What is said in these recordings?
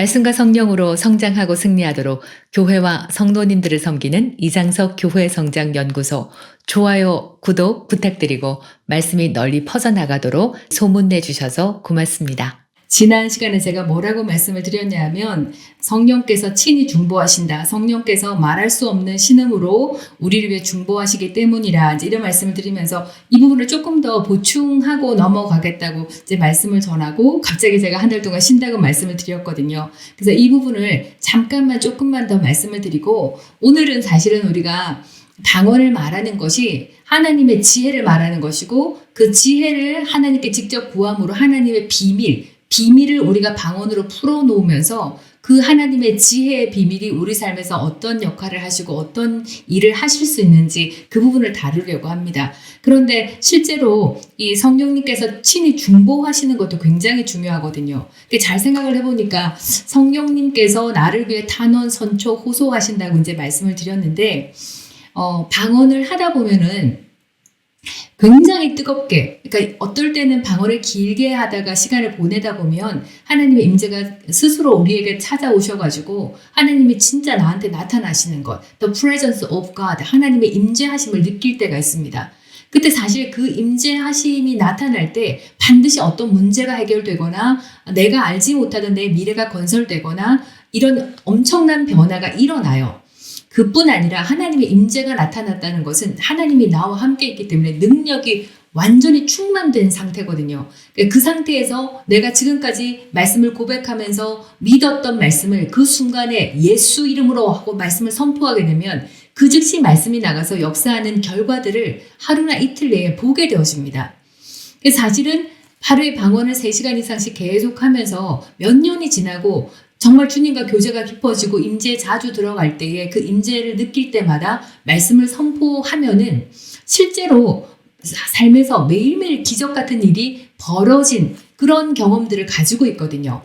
말씀과 성령으로 성장하고 승리하도록 교회와 성도님들을 섬기는 이장석 교회 성장 연구소 좋아요, 구독 부탁드리고 말씀이 널리 퍼져나가도록 소문내 주셔서 고맙습니다. 지난 시간에 제가 뭐라고 말씀을 드렸냐면 성령께서 친히 중보하신다. 성령께서 말할 수 없는 신음으로 우리를 위해 중보하시기 때문이라 이제 이런 말씀을 드리면서 이 부분을 조금 더 보충하고 넘어가겠다고 이제 말씀을 전하고 갑자기 제가 한 달 동안 쉰다고 말씀을 드렸거든요. 그래서 이 부분을 잠깐만 조금만 더 말씀을 드리고 오늘은 사실은 우리가 방언을 말하는 것이 하나님의 지혜를 말하는 것이고 그 지혜를 하나님께 직접 구함으로 하나님의 비밀을 우리가 방언으로 풀어놓으면서 그 하나님의 지혜의 비밀이 우리 삶에서 어떤 역할을 하시고 어떤 일을 하실 수 있는지 그 부분을 다루려고 합니다. 그런데 실제로 이 성령님께서 친히 중보하시는 것도 굉장히 중요하거든요. 잘 생각을 해보니까 성령님께서 나를 위해 탄원, 선초, 호소하신다고 이제 말씀을 드렸는데 방언을 하다 보면은 굉장히 뜨겁게, 그러니까 어떨 때는 방언을 길게 하다가 시간을 보내다 보면 하나님의 임재가 스스로 우리에게 찾아오셔가지고 하나님이 진짜 나한테 나타나시는 것, The presence of God, 하나님의 임재하심을 느낄 때가 있습니다. 그때 사실 그 임재하심이 나타날 때 반드시 어떤 문제가 해결되거나 내가 알지 못하던 내 미래가 건설되거나 이런 엄청난 변화가 일어나요. 그뿐 아니라 하나님의 임재가 나타났다는 것은 하나님이 나와 함께 있기 때문에 능력이 완전히 충만된 상태거든요. 그 상태에서 내가 지금까지 말씀을 고백하면서 믿었던 말씀을 그 순간에 예수 이름으로 하고 말씀을 선포하게 되면 그 즉시 말씀이 나가서 역사하는 결과들을 하루나 이틀 내에 보게 되어집니다. 사실은 하루에 방언을 3시간 이상씩 계속하면서 몇 년이 지나고 정말 주님과 교제가 깊어지고 임재에 자주 들어갈 때에 그 임재를 느낄 때마다 말씀을 선포하면은 실제로 삶에서 매일매일 기적 같은 일이 벌어진 그런 경험들을 가지고 있거든요.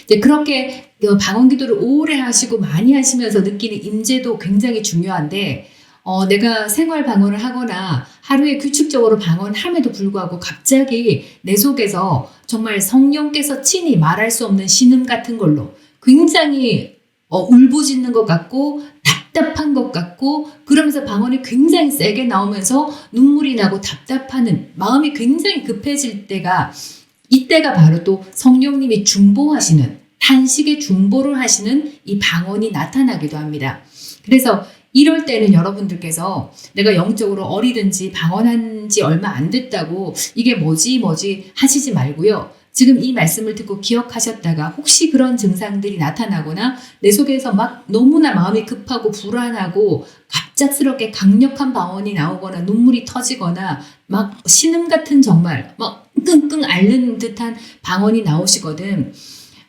이제 그렇게 방언 기도를 오래 하시고 많이 하시면서 느끼는 임재도 굉장히 중요한데 내가 생활 방언을 하거나 하루에 규칙적으로 방언함에도 불구하고 갑자기 내 속에서 정말 성령께서 친히 말할 수 없는 신음 같은 걸로 굉장히 울부짖는 것 같고 답답한 것 같고 그러면서 방언이 굉장히 세게 나오면서 눈물이 나고 답답하는 마음이 굉장히 급해질 때가 이때가 바로 또 성령님이 중보하시는 탄식의 중보를 하시는 이 방언이 나타나기도 합니다. 그래서 이럴 때는 여러분들께서 내가 영적으로 어리든지 방언한 지 얼마 안 됐다고 이게 뭐지 하시지 말고요. 지금 이 말씀을 듣고 기억하셨다가 혹시 그런 증상들이 나타나거나 내 속에서 막 너무나 마음이 급하고 불안하고 갑작스럽게 강력한 방언이 나오거나 눈물이 터지거나 막 신음 같은 정말 막 끙끙 앓는 듯한 방언이 나오시거든.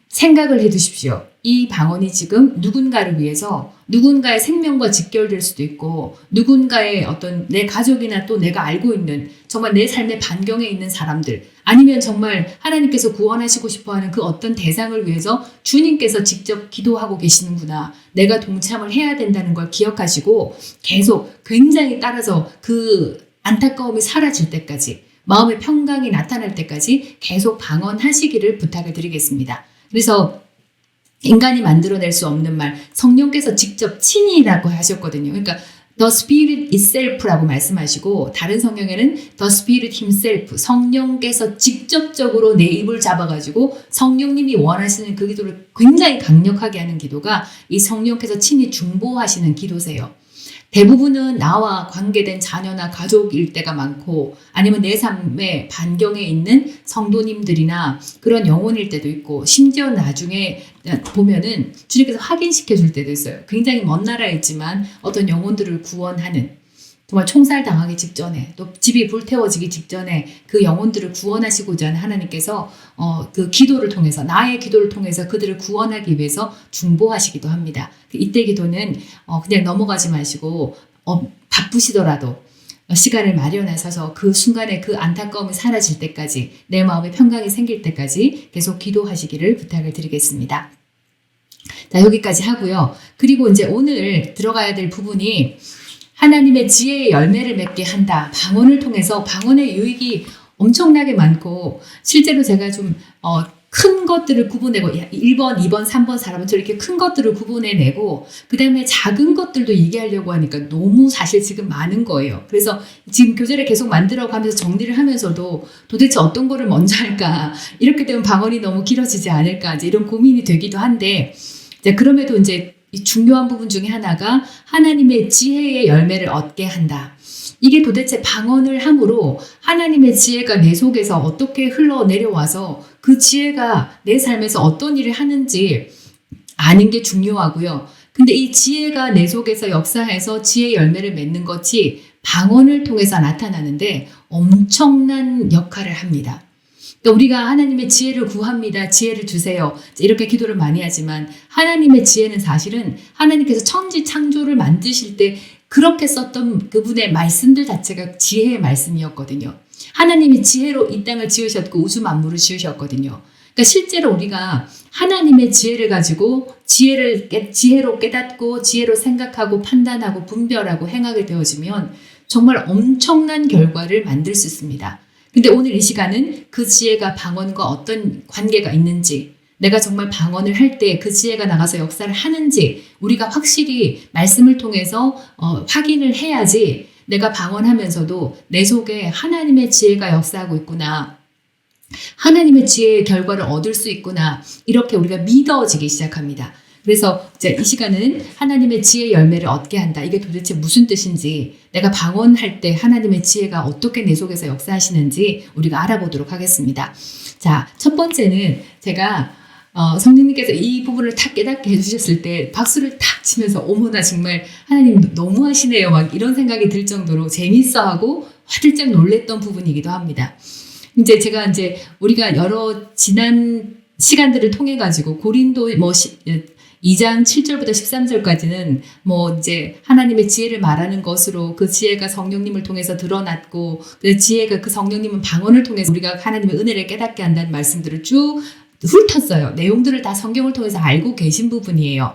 생각을 해 두십시오. 이 방언이 지금 누군가를 위해서 누군가의 생명과 직결될 수도 있고 누군가의 어떤 내 가족이나 또 내가 알고 있는 정말 내 삶의 반경에 있는 사람들 아니면 정말 하나님께서 구원하시고 싶어하는 그 어떤 대상을 위해서 주님께서 직접 기도하고 계시는구나. 내가 동참을 해야 된다는 걸 기억하시고 계속 굉장히 따라서 그 안타까움이 사라질 때까지 마음의 평강이 나타날 때까지 계속 방언하시기를 부탁을 드리겠습니다. 그래서 인간이 만들어낼 수 없는 말, 성령께서 직접 친히라고 하셨거든요. 그러니까 The Spirit itself라고 말씀하시고 다른 성경에는 The Spirit himself, 성령께서 직접적으로 내 입을 잡아가지고 성령님이 원하시는 그 기도를 굉장히 강력하게 하는 기도가 이 성령께서 친히 중보하시는 기도세요. 대부분은 나와 관계된 자녀나 가족일 때가 많고 아니면 내 삶의 반경에 있는 성도님들이나 그런 영혼일 때도 있고 심지어 나중에 보면은 주님께서 확인시켜 줄 때도 있어요. 굉장히 먼 나라에 있지만 어떤 영혼들을 구원하는 정말 총살당하기 직전에 또 집이 불태워지기 직전에 그 영혼들을 구원하시고자 하는 하나님께서 그 기도를 통해서 나의 기도를 통해서 그들을 구원하기 위해서 중보하시기도 합니다. 이때 기도는 그냥 넘어가지 마시고 바쁘시더라도 시간을 마련하셔서 그 순간에 그 안타까움이 사라질 때까지 내 마음에 평강이 생길 때까지 계속 기도하시기를 부탁을 드리겠습니다. 자, 여기까지 하고요. 그리고 이제 오늘 들어가야 될 부분이 하나님의 지혜의 열매를 맺게 한다. 방언을 통해서 방언의 유익이 엄청나게 많고 실제로 제가 좀 큰 것들을 구분해고 1번, 2번, 3번, 4번 이렇게 큰 것들을 구분해내고 그 다음에 작은 것들도 얘기하려고 하니까 너무 사실 지금 많은 거예요. 그래서 지금 교재를 계속 만들어가면서 정리를 하면서도 도대체 어떤 거를 먼저 할까, 이렇게 되면 방언이 너무 길어지지 않을까, 이제 이런 고민이 되기도 한데, 그럼에도 이제 이 중요한 부분 중에 하나가 하나님의 지혜의 열매를 얻게 한다. 이게 도대체 방언을 함으로 하나님의 지혜가 내 속에서 어떻게 흘러내려와서 그 지혜가 내 삶에서 어떤 일을 하는지 아는 게 중요하고요. 근데 이 지혜가 내 속에서 역사해서 지혜의 열매를 맺는 것이 방언을 통해서 나타나는데 엄청난 역할을 합니다. 그러니까 우리가 하나님의 지혜를 구합니다. 지혜를 주세요. 이렇게 기도를 많이 하지만 하나님의 지혜는 사실은 하나님께서 천지 창조를 만드실 때 그렇게 썼던 그분의 말씀들 자체가 지혜의 말씀이었거든요. 하나님이 지혜로 이 땅을 지으셨고 우주 만물을 지으셨거든요. 그러니까 실제로 우리가 하나님의 지혜를 가지고 지혜로 깨닫고 지혜로 생각하고 판단하고 분별하고 행하게 되어지면 정말 엄청난 결과를 만들 수 있습니다. 근데 오늘 이 시간은 그 지혜가 방언과 어떤 관계가 있는지, 내가 정말 방언을 할 때 그 지혜가 나가서 역사를 하는지 우리가 확실히 말씀을 통해서 확인을 해야지 내가 방언하면서도 내 속에 하나님의 지혜가 역사하고 있구나, 하나님의 지혜의 결과를 얻을 수 있구나, 이렇게 우리가 믿어지기 시작합니다. 그래서 이제 이 시간은 하나님의 지혜의 열매를 얻게 한다. 이게 도대체 무슨 뜻인지, 내가 방언할 때 하나님의 지혜가 어떻게 내 속에서 역사하시는지 우리가 알아보도록 하겠습니다. 자, 첫 번째는 제가 성령님께서 이 부분을 탁 깨닫게 해주셨을 때 박수를 탁 치면서 어머나 정말 하나님 너무하시네요, 막 이런 생각이 들 정도로 재밌어하고 화들짝 놀랬던 부분이기도 합니다. 이제 제가 우리가 여러 지난 시간들을 통해 가지고 고린도 2장 7절부터 13절까지는 이제 하나님의 지혜를 말하는 것으로 그 지혜가 성령님을 통해서 드러났고 그 지혜가 그 성령님은 방언을 통해서 우리가 하나님의 은혜를 깨닫게 한다는 말씀들을 쭉 훑었어요. 내용들을 다 성경을 통해서 알고 계신 부분이에요.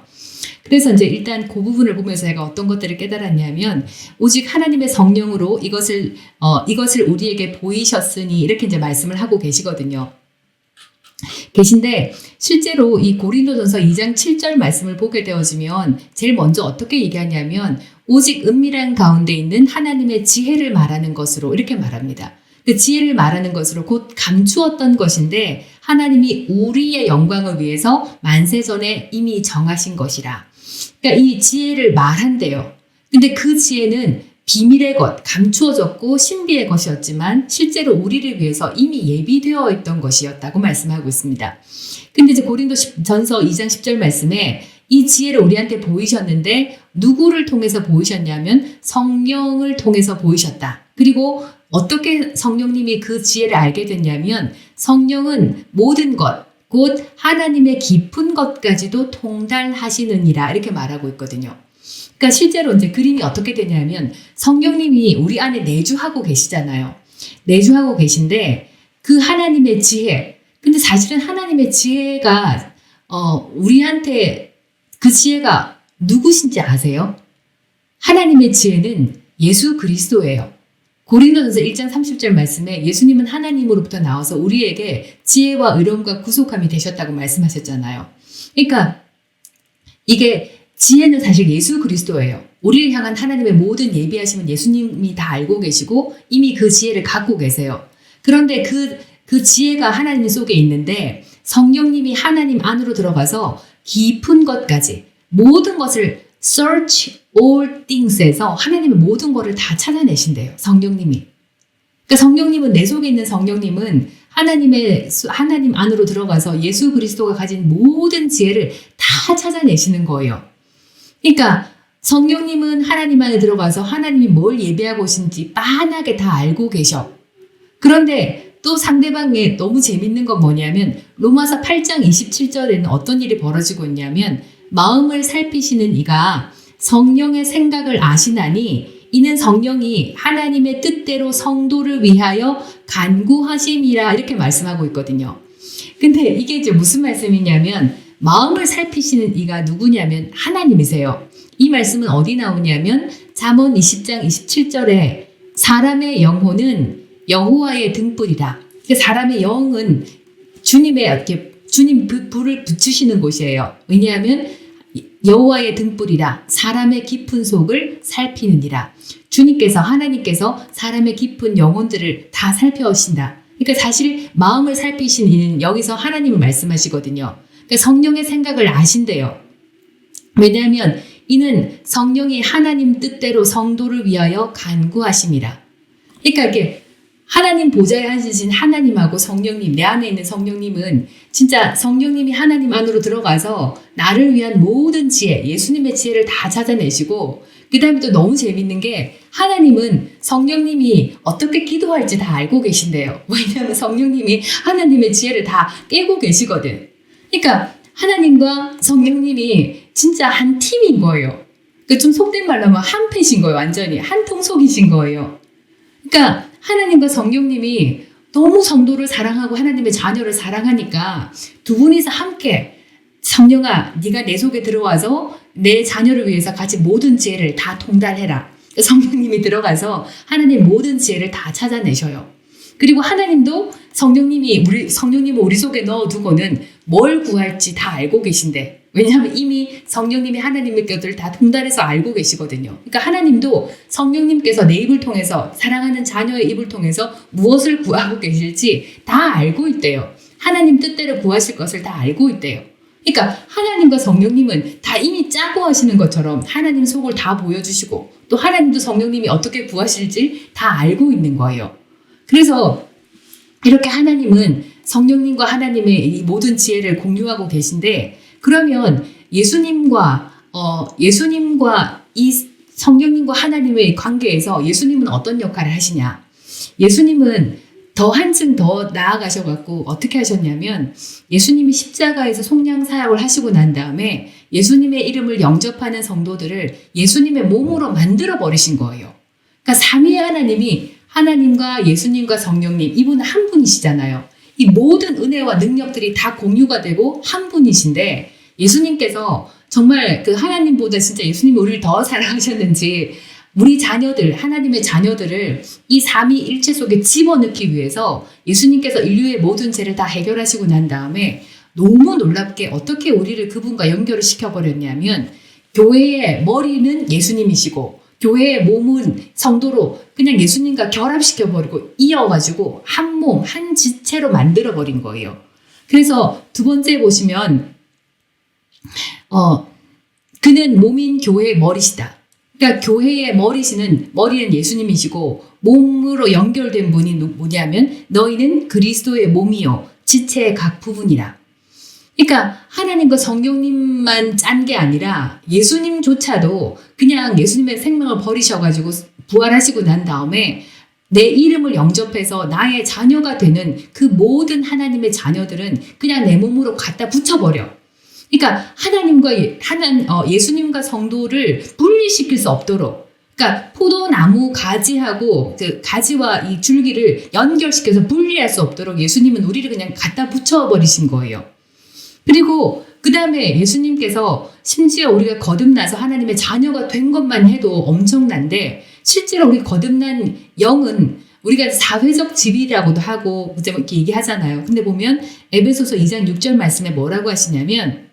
그래서 이제 일단 그 부분을 보면서 제가 어떤 것들을 깨달았냐면, 오직 하나님의 성령으로 이것을 우리에게 보이셨으니 이렇게 이제 말씀을 하고 계신데 실제로 이 고린도전서 2장 7절 말씀을 보게 되어지면 제일 먼저 어떻게 얘기하냐면 오직 은밀한 가운데 있는 하나님의 지혜를 말하는 것으로 이렇게 말합니다. 그 지혜를 말하는 것으로 곧 감추었던 것인데 하나님이 우리의 영광을 위해서 만세전에 이미 정하신 것이라. 그러니까 이 지혜를 말한대요. 근데 그 지혜는 비밀의 것, 감추어졌고 신비의 것이었지만 실제로 우리를 위해서 이미 예비되어 있던 것이었다고 말씀하고 있습니다. 근데 이제 고린도전서 2장 10절 말씀에 이 지혜를 우리한테 보이셨는데 누구를 통해서 보이셨냐면 성령을 통해서 보이셨다. 그리고 어떻게 성령님이 그 지혜를 알게 됐냐면 성령은 모든 것, 곧 하나님의 깊은 것까지도 통달하시느니라 이렇게 말하고 있거든요. 그러니까 실제로 이제 그림이 어떻게 되냐면 성령님이 우리 안에 내주하고 계시잖아요. 내주하고 계신데 그 하나님의 지혜, 근데 사실은 하나님의 지혜가 우리한테 그 지혜가 누구신지 아세요? 하나님의 지혜는 예수 그리스도예요. 고린도전서 1장 30절 말씀에 예수님은 하나님으로부터 나와서 우리에게 지혜와 의로움과 구속함이 되셨다고 말씀하셨잖아요. 그러니까 이게 지혜는 사실 예수 그리스도예요. 우리를 향한 하나님의 모든 예비하심은 예수님이 다 알고 계시고 이미 그 지혜를 갖고 계세요. 그런데 그 지혜가 하나님 속에 있는데 성령님이 하나님 안으로 들어가서 깊은 것까지 모든 것을 search all things에서 하나님의 모든 것을 다 찾아내신대요. 성령님이. 그러니까 성령님은 내 속에 있는 성령님은 하나님 안으로 들어가서 예수 그리스도가 가진 모든 지혜를 다 찾아내시는 거예요. 그러니까 성령님은 하나님 안에 들어가서 하나님이 뭘 예배하고 오신지 빤하게 다 알고 계셔. 그런데 또 상대방에 너무 재밌는 건 뭐냐면 로마서 8장 27절에는 어떤 일이 벌어지고 있냐면 마음을 살피시는 이가 성령의 생각을 아시나니 이는 성령이 하나님의 뜻대로 성도를 위하여 간구하심이라 이렇게 말씀하고 있거든요. 근데 이게 이제 무슨 말씀이냐면 마음을 살피시는 이가 누구냐면 하나님이세요. 이 말씀은 어디 나오냐면 잠언 20장 27절에 사람의 영혼은 여호와의 등불이라. 사람의 영은 주님의 이렇게 주님 불을 붙이시는 곳이에요. 왜냐하면 여호와의 등불이라 사람의 깊은 속을 살피느니라. 주님께서 하나님께서 사람의 깊은 영혼들을 다 살펴오신다. 그러니까 사실 마음을 살피신 이는 여기서 하나님을 말씀하시거든요. 그러니까 성령의 생각을 아신대요. 왜냐하면 이는 성령이 하나님 뜻대로 성도를 위하여 간구하심이라. 그러니까 이게 하나님 보좌에 앉으신 하나님하고 성령님, 내 안에 있는 성령님은 진짜 성령님이 하나님 안으로 들어가서 나를 위한 모든 지혜, 예수님의 지혜를 다 찾아내시고, 그 다음에 또 너무 재밌는 게 하나님은 성령님이 어떻게 기도할지 다 알고 계신대요. 왜냐하면 성령님이 하나님의 지혜를 다 깨고 계시거든. 그러니까 하나님과 성령님이 진짜 한 팀인 거예요. 그러니까 좀 속된 말로 하면 한 패신 거예요. 완전히 한 통속이신 거예요. 그러니까 하나님과 성령님이 너무 성도를 사랑하고 하나님의 자녀를 사랑하니까 두 분이서 함께 성령아, 네가 내 속에 들어와서 내 자녀를 위해서 같이 모든 지혜를 다 통달해라. 성령님이 들어가서 하나님 모든 지혜를 다 찾아내셔요. 그리고 하나님도 성령님을 우리 속에 넣어두고는 뭘 구할지 다 알고 계신데, 왜냐하면 이미 성령님이 하나님의 것들을 다 통달해서 알고 계시거든요. 그러니까 하나님도 성령님께서 내 입을 통해서, 사랑하는 자녀의 입을 통해서 무엇을 구하고 계실지 다 알고 있대요. 하나님 뜻대로 구하실 것을 다 알고 있대요. 그러니까 하나님과 성령님은 다 이미 짜고 하시는 것처럼 하나님 속을 다 보여주시고, 또 하나님도 성령님이 어떻게 구하실지 다 알고 있는 거예요. 그래서 이렇게 하나님은 성령님과 하나님의 이 모든 지혜를 공유하고 계신데, 그러면 예수님과 이 성령님과 하나님의 관계에서 예수님은 어떤 역할을 하시냐? 예수님은 더 한층 더 나아가셔갖고 어떻게 하셨냐면, 예수님이 십자가에서 속량 사역을 하시고 난 다음에 예수님의 이름을 영접하는 성도들을 예수님의 몸으로 만들어 버리신 거예요. 그러니까 삼위의 하나님이, 하나님과 예수님과 성령님, 이분은 한 분이시잖아요. 이 모든 은혜와 능력들이 다 공유가 되고 한 분이신데, 예수님께서 정말 그 하나님보다 진짜 예수님이 우리를 더 사랑하셨는지 우리 자녀들, 하나님의 자녀들을 이 삼위일체 속에 집어넣기 위해서 예수님께서 인류의 모든 죄를 다 해결하시고 난 다음에 너무 놀랍게 어떻게 우리를 그분과 연결을 시켜버렸냐면, 교회의 머리는 예수님이시고 교회의 몸은 성도로 그냥 예수님과 결합시켜버리고 이어가지고 한 몸, 한 지체로 만들어버린 거예요. 그래서 두 번째 보시면 그는 몸인 교회의 머리시다. 그러니까 교회의 머리는 예수님이시고 몸으로 연결된 분이 뭐냐면 너희는 그리스도의 몸이요 지체의 각 부분이라. 그러니까 하나님과 성령님만 짠 게 아니라 예수님조차도 그냥 예수님의 생명을 버리셔가지고 부활하시고 난 다음에 내 이름을 영접해서 나의 자녀가 되는 그 모든 하나님의 자녀들은 그냥 내 몸으로 갖다 붙여버려. 그러니까 예수님과 성도를 분리시킬 수 없도록, 그러니까 포도나무 가지하고 그 가지와 이 줄기를 연결시켜서 분리할 수 없도록 예수님은 우리를 그냥 갖다 붙여버리신 거예요. 그리고 그 다음에 예수님께서 심지어 우리가 거듭나서 하나님의 자녀가 된 것만 해도 엄청난데, 실제로 우리 거듭난 영은 우리가 사회적 집이라고도 하고 이렇게 얘기하잖아요. 근데 보면 에베소서 2장 6절 말씀에 뭐라고 하시냐면,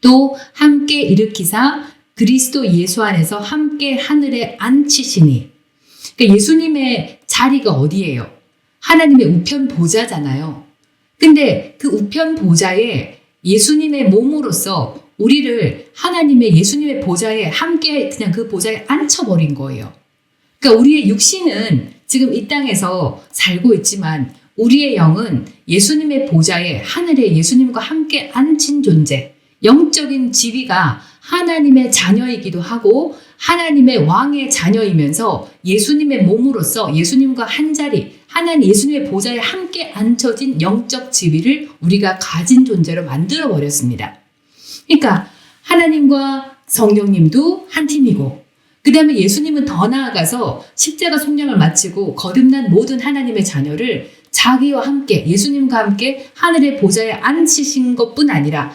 또 함께 일으키사 그리스도 예수 안에서 함께 하늘에 앉히시니. 그러니까 예수님의 자리가 어디예요? 하나님의 우편 보좌잖아요. 근데 그 우편 보좌에 예수님의 몸으로서 우리를 하나님의 예수님의 보좌에 함께 그냥 그 보좌에 앉혀버린 거예요. 그러니까 우리의 육신은 지금 이 땅에서 살고 있지만 우리의 영은 예수님의 보좌에 하늘에 예수님과 함께 앉힌 존재, 영적인 지위가 하나님의 자녀이기도 하고 하나님의 왕의 자녀이면서 예수님의 몸으로서 예수님과 한자리, 예수님의 보좌에 함께 앉혀진 영적 지위를 우리가 가진 존재로 만들어 버렸습니다. 그러니까 하나님과 성령님도 한 팀이고, 그 다음에 예수님은 더 나아가서 십자가 속량을 마치고 거듭난 모든 하나님의 자녀를 자기와 함께, 예수님과 함께 하늘의 보좌에 앉히신 것뿐 아니라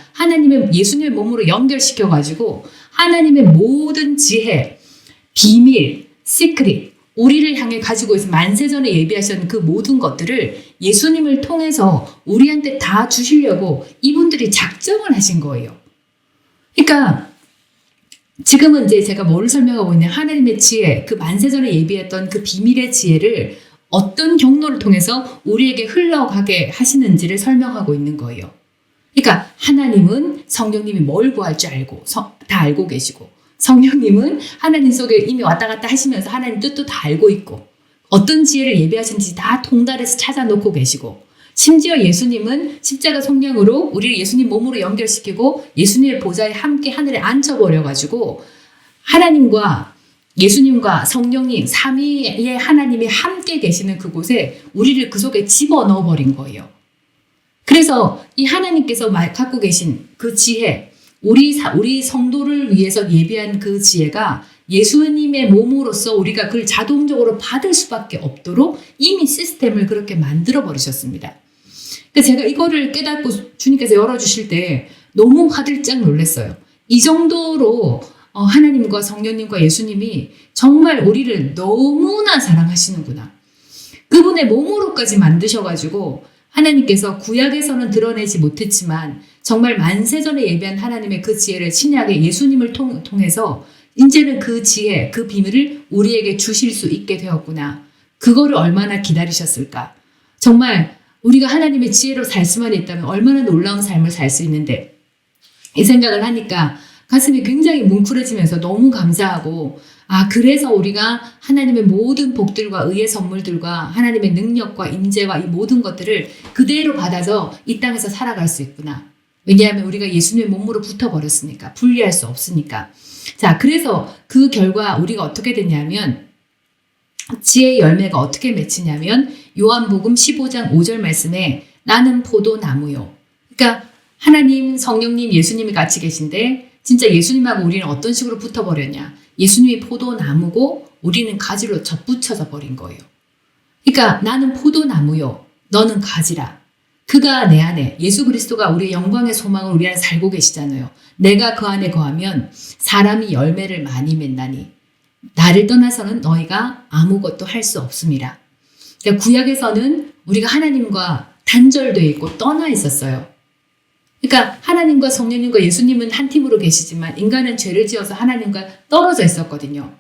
예수님의 몸으로 연결시켜가지고 하나님의 모든 지혜, 비밀, 시크릿, 우리를 향해 가지고 있어 만세전에 예비하신 그 모든 것들을 예수님을 통해서 우리한테 다 주시려고 이분들이 작정을 하신 거예요. 그러니까 지금은 이제 제가 뭐를 설명하고 있냐, 하나님의 지혜, 그 만세전에 예비했던 그 비밀의 지혜를 어떤 경로를 통해서 우리에게 흘러가게 하시는지를 설명하고 있는 거예요. 그러니까 하나님은 성령님이 뭘 구할 줄 알고 다 알고 계시고, 성령님은 하나님 속에 이미 왔다 갔다 하시면서 하나님 뜻도 다 알고 있고, 어떤 지혜를 예비하시는지 다 통달해서 찾아놓고 계시고, 심지어 예수님은 십자가 속량으로 우리를 예수님 몸으로 연결시키고 예수님의 보좌에 함께 하늘에 앉혀버려가지고 하나님과 예수님과 성령님 삼위의 하나님이 함께 계시는 그곳에 우리를 그 속에 집어넣어버린 거예요. 그래서 이 하나님께서 갖고 계신 그 지혜, 우리 성도를 위해서 예비한 그 지혜가 예수님의 몸으로서 우리가 그걸 자동적으로 받을 수밖에 없도록 이미 시스템을 그렇게 만들어 버리셨습니다. 제가 이거를 깨닫고 주님께서 열어주실 때 너무 화들짝 놀랐어요. 이 정도로 하나님과 성령님과 예수님이 정말 우리를 너무나 사랑하시는구나. 그분의 몸으로까지 만드셔가지고 하나님께서 구약에서는 드러내지 못했지만 정말 만세전에 예비한 하나님의 그 지혜를 신약의 예수님을 통해서 이제는 그 지혜, 그 비밀을 우리에게 주실 수 있게 되었구나. 그거를 얼마나 기다리셨을까. 정말 우리가 하나님의 지혜로 살 수만 있다면 얼마나 놀라운 삶을 살 수 있는데, 이 생각을 하니까 가슴이 굉장히 뭉클해지면서 너무 감사하고, 그래서 우리가 하나님의 모든 복들과 의의 선물들과 하나님의 능력과 임재와 이 모든 것들을 그대로 받아서 이 땅에서 살아갈 수 있구나. 왜냐하면 우리가 예수님의 몸으로 붙어버렸으니까, 분리할 수 없으니까. 자, 그래서 그 결과 우리가 어떻게 됐냐면, 지혜의 열매가 어떻게 맺히냐면 요한복음 15장 5절 말씀에 나는 포도나무요. 그러니까 하나님, 성령님, 예수님이 같이 계신데 진짜 예수님하고 우리는 어떤 식으로 붙어버렸냐. 예수님이 포도나무고 우리는 가지로 접붙여져 버린 거예요. 그러니까 나는 포도나무요. 너는 가지라. 그가 내 안에, 예수 그리스도가 우리의 영광의 소망을 우리 안에 살고 계시잖아요. 내가 그 안에 거하면 사람이 열매를 많이 맺나니 나를 떠나서는 너희가 아무것도 할 수 없습니다. 그러니까 구약에서는 우리가 하나님과 단절되어 있고 떠나 있었어요. 그러니까 하나님과 성령님과 예수님은 한 팀으로 계시지만 인간은 죄를 지어서 하나님과 떨어져 있었거든요.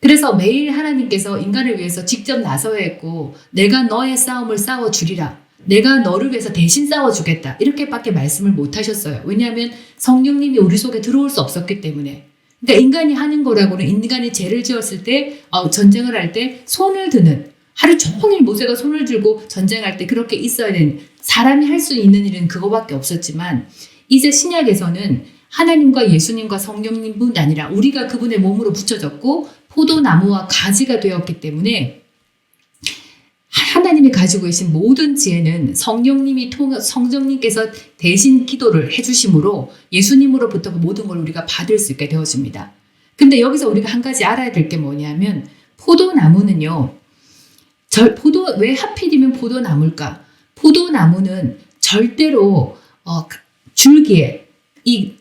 그래서 매일 하나님께서 인간을 위해서 직접 나서야 했고, 내가 너의 싸움을 싸워주리라. 내가 너를 위해서 대신 싸워주겠다. 이렇게밖에 말씀을 못 하셨어요. 왜냐하면 성령님이 우리 속에 들어올 수 없었기 때문에. 그러니까 인간이 하는 거라고는 인간이 죄를 지었을 때, 전쟁을 할 때 손을 드는, 하루 종일 모세가 손을 들고 전쟁할 때 그렇게 있어야 되는, 사람이 할 수 있는 일은 그거밖에 없었지만, 이제 신약에서는 하나님과 예수님과 성령님뿐 아니라 우리가 그분의 몸으로 붙여졌고 포도나무와 가지가 되었기 때문에 하나님이 가지고 계신 모든 지혜는 성령님께서 대신 기도를 해주심으로 예수님으로부터 모든 걸 우리가 받을 수 있게 되어집니다. 근데 여기서 우리가 한 가지 알아야 될 게 뭐냐면, 포도나무는요, 왜 하필이면 포도나무일까? 포도나무는 절대로 줄기에 이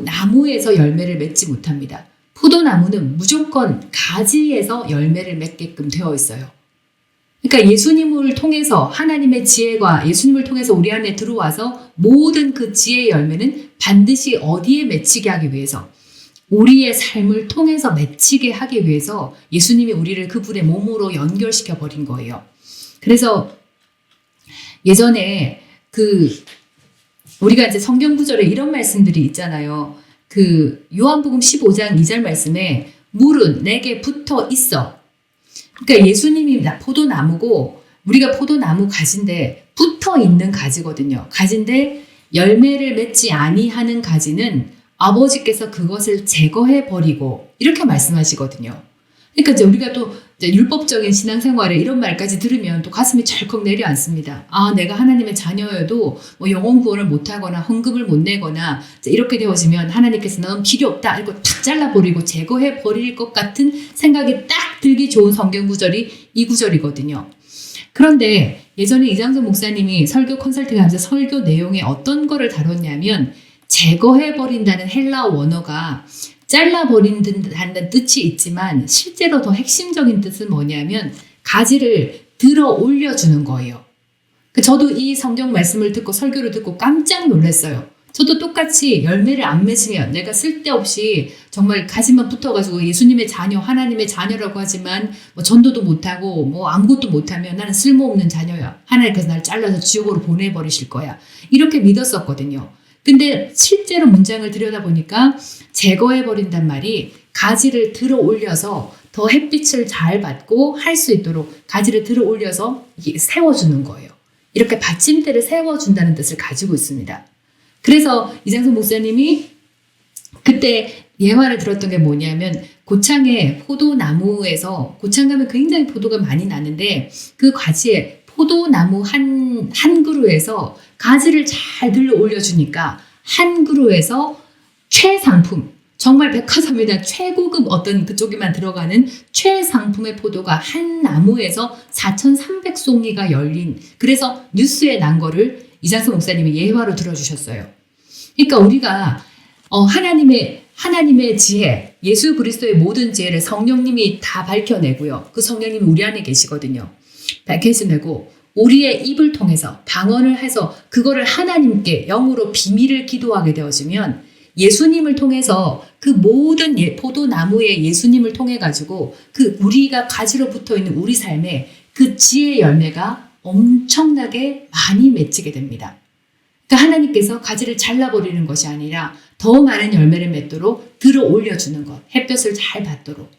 나무에서 열매를 맺지 못합니다. 포도나무는 무조건 가지에서 열매를 맺게끔 되어 있어요. 그러니까 예수님을 통해서 하나님의 지혜가 예수님을 통해서 우리 안에 들어와서 모든 그 지혜의 열매는 반드시 어디에 맺히게 하기 위해서, 우리의 삶을 통해서 맺히게 하기 위해서 예수님이 우리를 그분의 몸으로 연결시켜 버린 거예요. 그래서 예전에 우리가 이제 성경 구절에 이런 말씀들이 있잖아요. 요한복음 15장 2절 말씀에 물은 내게 붙어 있어. 그러니까 예수님이 포도나무고 우리가 포도나무 가지인데 붙어 있는 가지거든요. 가지인데 열매를 맺지 아니하는 가지는 아버지께서 그것을 제거해 버리고, 이렇게 말씀하시거든요. 그러니까 이제 우리가 또 이제 율법적인 신앙생활에 이런 말까지 들으면 또 가슴이 철컥 내려앉습니다. 내가 하나님의 자녀여도 뭐 영혼 구원을 못하거나 헌금을 못 내거나 이렇게 되어지면 하나님께서 너는 필요 없다 이거 탁 잘라버리고 제거해 버릴 것 같은 생각이 딱 들기 좋은 성경 구절이 이 구절이거든요. 그런데 예전에 이장선 목사님이 설교 컨설팅하면서 설교 내용에 어떤 거를 다뤘냐면, 제거해 버린다는 헬라어 원어가 잘라버린다는 뜻이 있지만 실제로 더 핵심적인 뜻은 뭐냐면 가지를 들어 올려주는 거예요. 저도 이 성경 말씀을 듣고 설교를 듣고 깜짝 놀랐어요. 저도 똑같이 열매를 안 맺으면 내가 쓸데없이 정말 가지만 붙어가지고 예수님의 자녀, 하나님의 자녀라고 하지만 뭐 전도도 못하고 뭐 아무것도 못하면 나는 쓸모없는 자녀야. 하나님께서 나를 잘라서 지옥으로 보내버리실 거야. 이렇게 믿었었거든요. 근데 실제로 문장을 들여다보니까 제거해버린단 말이 가지를 들어 올려서 더 햇빛을 잘 받고 할 수 있도록 가지를 들어 올려서 세워주는 거예요. 이렇게 받침대를 세워준다는 뜻을 가지고 있습니다. 그래서 이장성 목사님이 그때 예화를 들었던 게 뭐냐면 고창에 포도나무에서 고창 가면 굉장히 포도가 많이 나는데 그 가지에 포도나무 한 그루에서 가지를 잘 들러 올려주니까 한 그루에서 최상품 정말 백화점이나 최고급 어떤 그쪽에만 들어가는 최상품의 포도가 한 나무에서 4,300송이가 열린 그래서 뉴스에 난 거를 이장성 목사님이 예화로 들어주셨어요. 그러니까 우리가 하나님의 지혜, 예수 그리스도의 모든 지혜를 성령님이 다 밝혀내고요. 그 성령님이 우리 안에 계시거든요. 밝혀내고 우리의 입을 통해서 방언을 해서 그거를 하나님께 영으로 비밀을 기도하게 되어지면 예수님을 통해서 그 모든 포도나무의 예수님을 통해 가지고 그 우리가 가지로 붙어 있는 우리 삶에 그 지혜의 열매가 엄청나게 많이 맺히게 됩니다. 그러니까 하나님께서 가지를 잘라버리는 것이 아니라 더 많은 열매를 맺도록 들어 올려주는 것, 햇볕을 잘 받도록.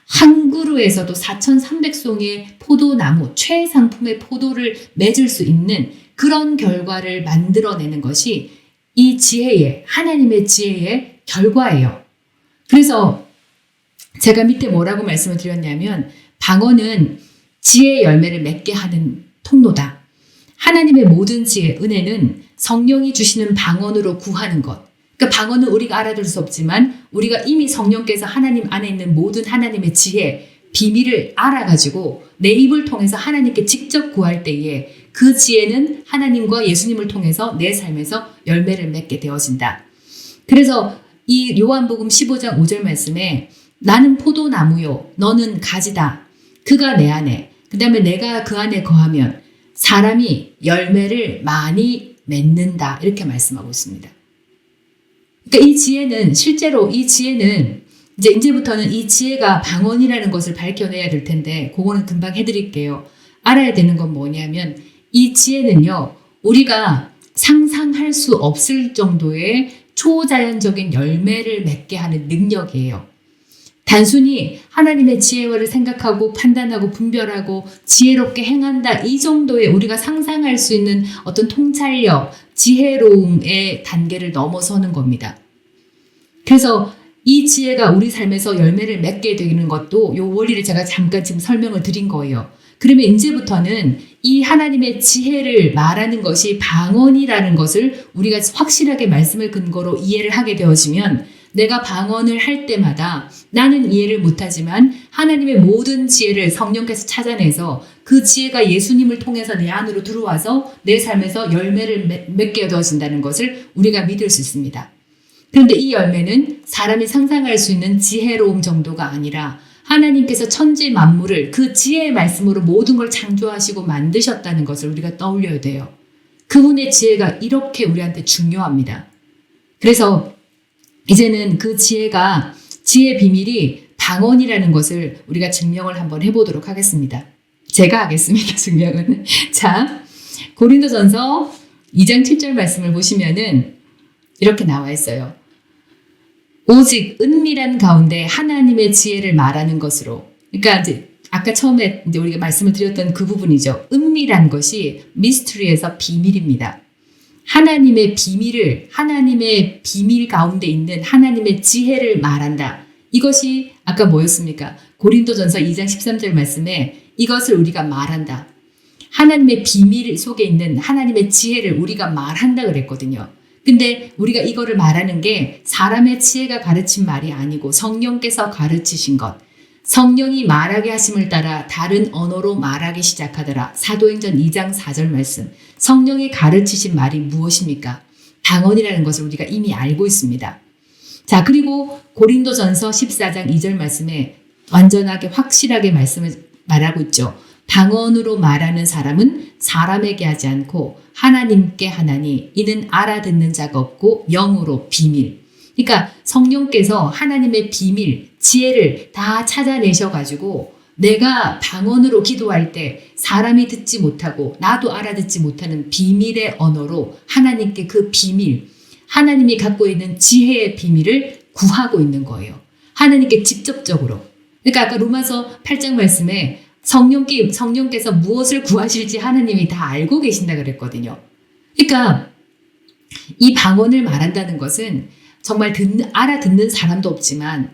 한 그루에서도 4,300송이의 포도나무, 최상품의 포도를 맺을 수 있는 그런 결과를 만들어내는 것이 이 지혜의, 하나님의 지혜의 결과예요. 그래서 제가 밑에 뭐라고 말씀을 드렸냐면 방언은 지혜의 열매를 맺게 하는 통로다. 하나님의 모든 지혜, 은혜는 성령이 주시는 방언으로 구하는 것. 그러니까 방언은 우리가 알아들을 수 없지만 우리가 이미 성령께서 하나님 안에 있는 모든 하나님의 지혜, 비밀을 알아가지고 내 입을 통해서 하나님께 직접 구할 때에 그 지혜는 하나님과 예수님을 통해서 내 삶에서 열매를 맺게 되어진다. 그래서 이 요한복음 15장 5절 말씀에 나는 포도나무요, 너는 가지다. 그가 내 안에, 그 다음에 내가 그 안에 거하면 사람이 열매를 많이 맺는다. 이렇게 말씀하고 있습니다. 그러니까 이 지혜는 실제로 이 지혜는 이제부터는 이 지혜가 방언이라는 것을 밝혀내야 될 텐데 그거는 금방 해드릴게요. 알아야 되는 건 뭐냐면 이 지혜는요. 우리가 상상할 수 없을 정도의 초자연적인 열매를 맺게 하는 능력이에요. 단순히 하나님의 지혜를 생각하고 판단하고 분별하고 지혜롭게 행한다 이 정도의 우리가 상상할 수 있는 어떤 통찰력, 지혜로움의 단계를 넘어서는 겁니다. 그래서 이 지혜가 우리 삶에서 열매를 맺게 되는 것도 이 원리를 제가 잠깐 지금 설명을 드린 거예요. 그러면 이제부터는 이 하나님의 지혜를 말하는 것이 방언이라는 것을 우리가 확실하게 말씀을 근거로 이해를 하게 되어지면 내가 방언을 할 때마다 나는 이해를 못하지만 하나님의 모든 지혜를 성령께서 찾아내서 그 지혜가 예수님을 통해서 내 안으로 들어와서 내 삶에서 열매를 맺게 되어진다는 것을 우리가 믿을 수 있습니다. 그런데 이 열매는 사람이 상상할 수 있는 지혜로움 정도가 아니라 하나님께서 천지 만물을 그 지혜의 말씀으로 모든 걸 창조하시고 만드셨다는 것을 우리가 떠올려야 돼요. 그분의 지혜가 이렇게 우리한테 중요합니다. 그래서 이제는 그 지혜의 비밀이 방언이라는 것을 우리가 증명을 한번 해보도록 하겠습니다. 제가 하겠습니다. 증명은. 자, 고린도전서 2장 7절 말씀을 보시면은 이렇게 나와 있어요. 오직 은밀한 가운데 하나님의 지혜를 말하는 것으로. 그러니까 이제 아까 처음에 이제 우리가 말씀을 드렸던 그 부분이죠. 은밀한 것이 미스터리에서 비밀입니다. 하나님의 비밀 가운데 있는 하나님의 지혜를 말한다. 이것이 아까 뭐였습니까? 고린도전서 2장 13절 말씀에 이것을 우리가 말한다. 하나님의 비밀 속에 있는 하나님의 지혜를 우리가 말한다 그랬거든요. 근데 우리가 이거를 말하는 게 사람의 지혜가 가르친 말이 아니고 성령께서 가르치신 것. 성령이 말하게 하심을 따라 다른 언어로 말하기 시작하더라. 사도행전 2장 4절 말씀. 성령이 가르치신 말이 무엇입니까? 방언이라는 것을 우리가 이미 알고 있습니다. 자, 그리고 고린도전서 14장 2절 말씀에 완전하게 확실하게 말씀을 말하고 있죠. 방언으로 말하는 사람은 사람에게 하지 않고 하나님께 하나니 이는 알아듣는 자가 없고 영으로 비밀. 그러니까 성령께서 하나님의 비밀, 지혜를 다 찾아내셔가지고 내가 방언으로 기도할 때 사람이 듣지 못하고 나도 알아듣지 못하는 비밀의 언어로 하나님께 그 비밀, 하나님이 갖고 있는 지혜의 비밀을 구하고 있는 거예요. 하나님께 직접적으로. 그러니까 아까 로마서 8장 말씀에 성령께서 무엇을 구하실지 하나님이 다 알고 계신다 그랬거든요. 그러니까 이 방언을 말한다는 것은 정말 알아듣는 사람도 없지만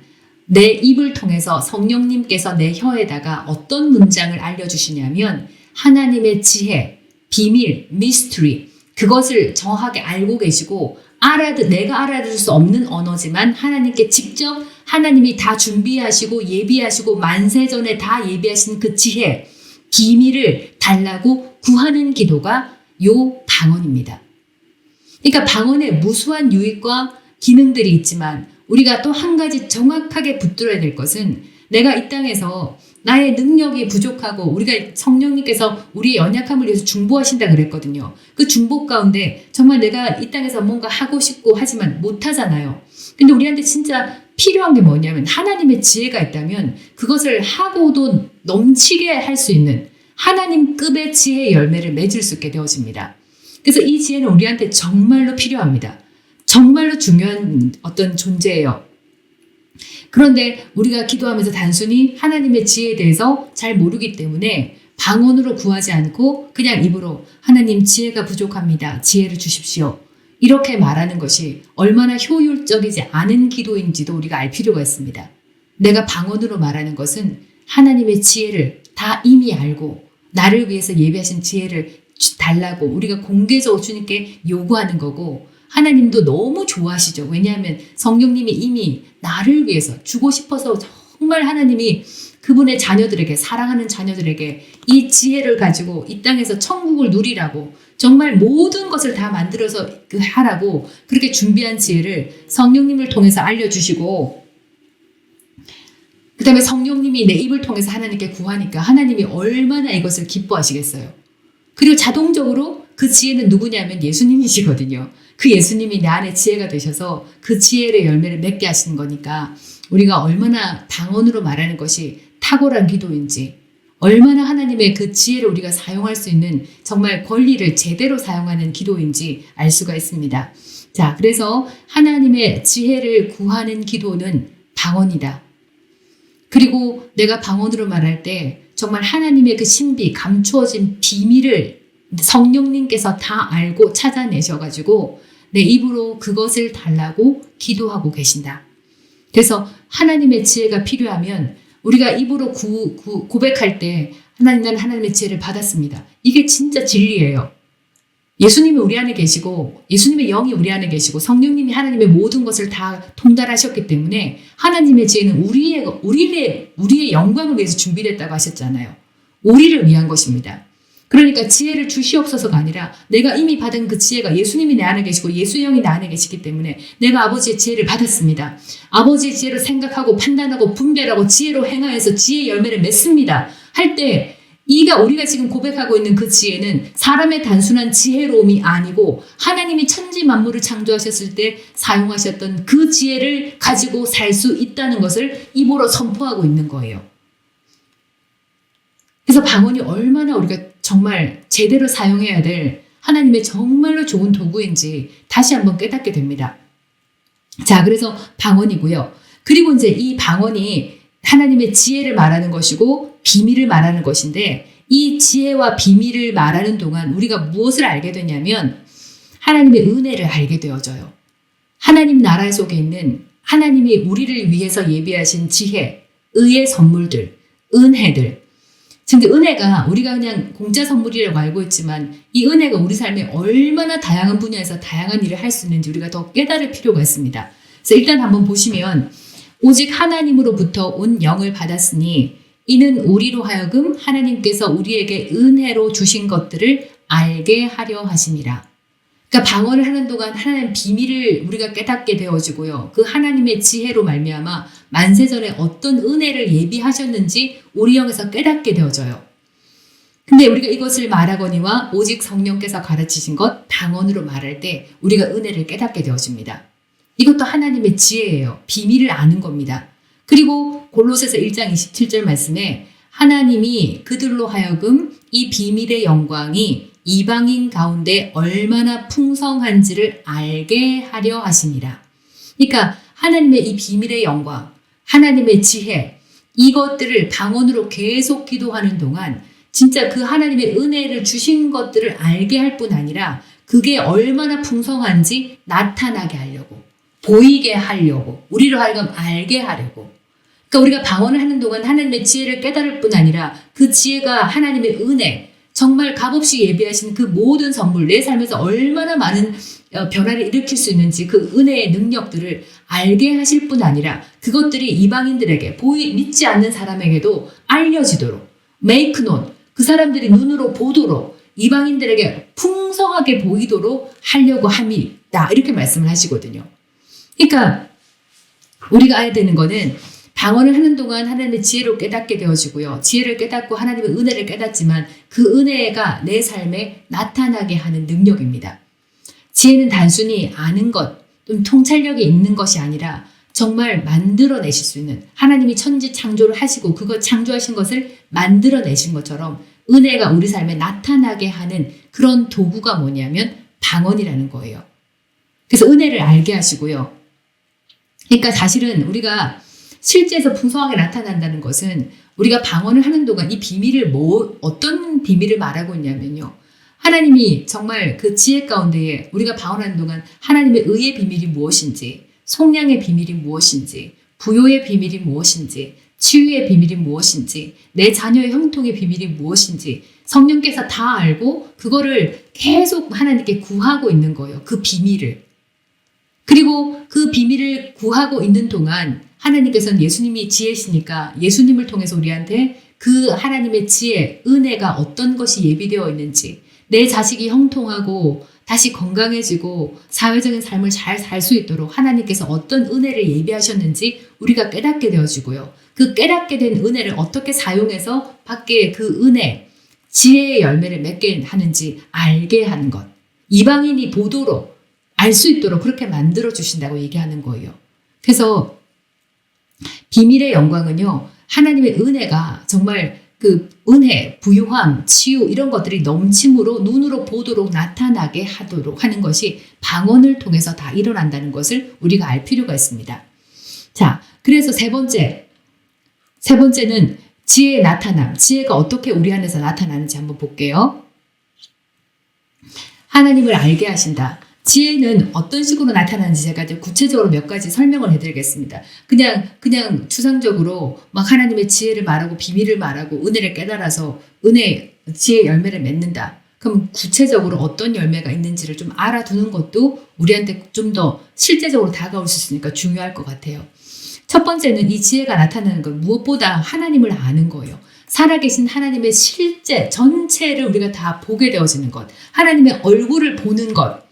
내 입을 통해서 성령님께서 내 혀에다가 어떤 문장을 알려주시냐면 하나님의 지혜, 비밀, 미스터리 그것을 정확하게 알고 계시고 내가 알아들을 수 없는 언어지만 하나님께 직접 하나님이 다 준비하시고 예비하시고 만세전에 다 예비하신 그 지혜, 비밀을 달라고 구하는 기도가 요 방언입니다. 그러니까 방언에 무수한 유익과 기능들이 있지만 우리가 또 한 가지 정확하게 붙들어야 될 것은 내가 이 땅에서 나의 능력이 부족하고 우리가 성령님께서 우리의 연약함을 위해서 중보하신다 그랬거든요. 그 중보 가운데 정말 내가 이 땅에서 뭔가 하고 싶고 하지만 못하잖아요. 근데 우리한테 진짜 필요한 게 뭐냐면 하나님의 지혜가 있다면 그것을 하고도 넘치게 할 수 있는 하나님급의 지혜의 열매를 맺을 수 있게 되어집니다. 그래서 이 지혜는 우리한테 정말로 필요합니다. 정말로 중요한 어떤 존재예요. 그런데 우리가 기도하면서 단순히 하나님의 지혜에 대해서 잘 모르기 때문에 방언으로 구하지 않고 그냥 입으로 하나님 지혜가 부족합니다. 지혜를 주십시오. 이렇게 말하는 것이 얼마나 효율적이지 않은 기도인지도 우리가 알 필요가 있습니다. 내가 방언으로 말하는 것은 하나님의 지혜를 다 이미 알고 나를 위해서 예비하신 지혜를 달라고 우리가 공개적으로 주님께 요구하는 거고 하나님도 너무 좋아하시죠. 왜냐하면 성령님이 이미 나를 위해서 주고 싶어서 정말 하나님이 그분의 자녀들에게 사랑하는 자녀들에게 이 지혜를 가지고 이 땅에서 천국을 누리라고 정말 모든 것을 다 만들어서 하라고 그렇게 준비한 지혜를 성령님을 통해서 알려주시고 그 다음에 성령님이 내 입을 통해서 하나님께 구하니까 하나님이 얼마나 이것을 기뻐하시겠어요. 그리고 자동적으로 그 지혜는 누구냐면 예수님이시거든요. 그 예수님이 내 안에 지혜가 되셔서 그 지혜의 열매를 맺게 하시는 거니까 우리가 얼마나 방언으로 말하는 것이 탁월한 기도인지 얼마나 하나님의 그 지혜를 우리가 사용할 수 있는 정말 권리를 제대로 사용하는 기도인지 알 수가 있습니다. 자, 그래서 하나님의 지혜를 구하는 기도는 방언이다. 그리고 내가 방언으로 말할 때 정말 하나님의 그 신비, 감추어진 비밀을 성령님께서 다 알고 찾아내셔가지고 내 입으로 그것을 달라고 기도하고 계신다. 그래서 하나님의 지혜가 필요하면 우리가 입으로 고백할 때 하나님 나는 하나님의 지혜를 받았습니다. 이게 진짜 진리예요. 예수님이 우리 안에 계시고 예수님의 영이 우리 안에 계시고 성령님이 하나님의 모든 것을 다 통달하셨기 때문에 하나님의 지혜는 우리의 영광을 위해서 준비됐다고 하셨잖아요. 우리를 위한 것입니다. 그러니까 지혜를 주시옵소서가 아니라 내가 이미 받은 그 지혜가 예수님이 내 안에 계시고 예수의 영이 내 안에 계시기 때문에 내가 아버지의 지혜를 받았습니다. 아버지의 지혜를 생각하고 판단하고 분별하고 지혜로 행하여서 지혜의 열매를 맺습니다. 할 때 우리가 지금 고백하고 있는 그 지혜는 사람의 단순한 지혜로움이 아니고 하나님이 천지 만물을 창조하셨을 때 사용하셨던 그 지혜를 가지고 살 수 있다는 것을 입으로 선포하고 있는 거예요. 그래서 방언이 얼마나 우리가 정말 제대로 사용해야 될 하나님의 정말로 좋은 도구인지 다시 한번 깨닫게 됩니다. 자, 그래서 방언이고요. 그리고 이제 이 방언이 하나님의 지혜를 말하는 것이고 비밀을 말하는 것인데 이 지혜와 비밀을 말하는 동안 우리가 무엇을 알게 되냐면 하나님의 은혜를 알게 되어져요. 하나님 나라 속에 있는 하나님이 우리를 위해서 예비하신 지혜, 의의 선물들, 은혜들. 근데 은혜가 우리가 그냥 공짜 선물이라고 알고 있지만 이 은혜가 우리 삶에 얼마나 다양한 분야에서 다양한 일을 할 수 있는지 우리가 더 깨달을 필요가 있습니다. 그래서 일단 한번 보시면 오직 하나님으로부터 온 영을 받았으니 이는 우리로 하여금 하나님께서 우리에게 은혜로 주신 것들을 알게 하려 하심이라. 그러니까 그러니까 방언을 하는 동안 하나님의 비밀을 우리가 깨닫게 되어지고요. 그 하나님의 지혜로 말미암아 만세전에 어떤 은혜를 예비하셨는지 우리 영에서 깨닫게 되어져요. 근데 우리가 이것을 말하거니와 오직 성령께서 가르치신 것 방언으로 말할 때 우리가 은혜를 깨닫게 되어집니다. 이것도 하나님의 지혜예요. 비밀을 아는 겁니다. 그리고 골로새서 1장 27절 말씀에 하나님이 그들로 하여금 이 비밀의 영광이 이방인 가운데 얼마나 풍성한지를 알게 하려 하시니라. 그러니까 하나님의 이 비밀의 영광, 하나님의 지혜, 이것들을 방언으로 계속 기도하는 동안 진짜 그 하나님의 은혜를 주신 것들을 알게 할 뿐 아니라 그게 얼마나 풍성한지 나타나게 하려고, 보이게 하려고, 우리로 하여금 알게 하려고. 그러니까 우리가 방언을 하는 동안 하나님의 지혜를 깨달을 뿐 아니라 그 지혜가 하나님의 은혜, 정말 값없이 예비하신 그 모든 선물, 내 삶에서 얼마나 많은 변화를 일으킬 수 있는지 그 은혜의 능력들을 알게 하실 뿐 아니라 그것들이 이방인들에게 믿지 않는 사람에게도 알려지도록 make known, 그 사람들이 눈으로 보도록 이방인들에게 풍성하게 보이도록 하려고 함이다. 이렇게 말씀을 하시거든요. 그러니까 우리가 알아야 되는 거는 방언을 하는 동안 하나님의 지혜로 깨닫게 되어지고요. 지혜를 깨닫고 하나님의 은혜를 깨닫지만 그 은혜가 내 삶에 나타나게 하는 능력입니다. 지혜는 단순히 아는 것, 좀 통찰력이 있는 것이 아니라 정말 만들어내실 수 있는, 하나님이 천지 창조를 하시고 그거 창조하신 것을 만들어내신 것처럼 은혜가 우리 삶에 나타나게 하는 그런 도구가 뭐냐면 방언이라는 거예요. 그래서 은혜를 알게 하시고요. 그러니까 사실은 우리가 실제에서 풍성하게 나타난다는 것은 우리가 방언을 하는 동안 이 비밀을 어떤 비밀을 말하고 있냐면요. 하나님이 정말 그 지혜 가운데에 우리가 방언하는 동안 하나님의 의의 비밀이 무엇인지, 속량의 비밀이 무엇인지, 부요의 비밀이 무엇인지, 치유의 비밀이 무엇인지, 내 자녀의 형통의 비밀이 무엇인지 성령께서 다 알고 그거를 계속 하나님께 구하고 있는 거예요. 그 비밀을. 그리고 그 비밀을 구하고 있는 동안 하나님께서는 예수님이 지혜시니까 예수님을 통해서 우리한테 그 하나님의 지혜, 은혜가 어떤 것이 예비되어 있는지, 내 자식이 형통하고 다시 건강해지고 사회적인 삶을 잘 살 수 있도록 하나님께서 어떤 은혜를 예비하셨는지 우리가 깨닫게 되어지고요. 그 깨닫게 된 은혜를 어떻게 사용해서 밖에 그 은혜, 지혜의 열매를 맺게 하는지 알게 하는 것. 이방인이 보도록 알 수 있도록 그렇게 만들어 주신다고 얘기하는 거예요. 그래서 비밀의 영광은요, 하나님의 은혜가 정말 그 은혜, 부유함, 치유 이런 것들이 넘침으로 눈으로 보도록 나타나게 하도록 하는 것이 방언을 통해서 다 일어난다는 것을 우리가 알 필요가 있습니다. 자, 그래서 세 번째는 지혜의 나타남, 지혜가 어떻게 우리 안에서 나타나는지 한번 볼게요. 하나님을 알게 하신다. 지혜는 어떤 식으로 나타나는지 제가 이제 구체적으로 몇 가지 설명을 해드리겠습니다. 그냥 추상적으로 막 하나님의 지혜를 말하고 비밀을 말하고 은혜를 깨달아서 지혜 열매를 맺는다. 그럼 구체적으로 어떤 열매가 있는지를 좀 알아두는 것도 우리한테 좀 더 실제적으로 다가올 수 있으니까 중요할 것 같아요. 첫 번째는 이 지혜가 나타나는 건 무엇보다 하나님을 아는 거예요. 살아계신 하나님의 실제 전체를 우리가 다 보게 되어지는 것. 하나님의 얼굴을 보는 것.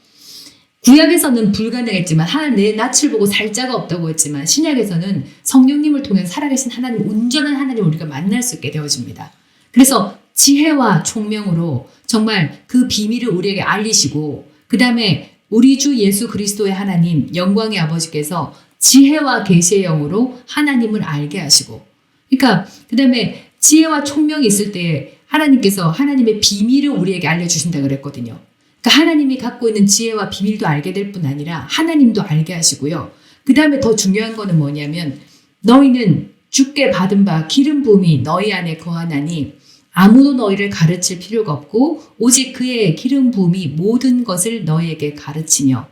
구약에서는 불가능했지만 내 낯을 보고 살 자가 없다고 했지만 신약에서는 성령님을 통해 살아계신 하나님, 온전한 하나님을 우리가 만날 수 있게 되어집니다. 그래서 지혜와 총명으로 정말 그 비밀을 우리에게 알리시고 그 다음에 우리 주 예수 그리스도의 하나님, 영광의 아버지께서 지혜와 계시의 영으로 하나님을 알게 하시고, 그러니까 그 다음에 지혜와 총명이 있을 때 하나님께서 하나님의 비밀을 우리에게 알려주신다 그랬거든요. 그러니까 하나님이 갖고 있는 지혜와 비밀도 알게 될 뿐 아니라 하나님도 알게 하시고요. 그 다음에 더 중요한 거는 뭐냐면 너희는 주께 받은 바 기름 부음이 너희 안에 거하나니 아무도 너희를 가르칠 필요가 없고 오직 그의 기름 부음이 모든 것을 너희에게 가르치며.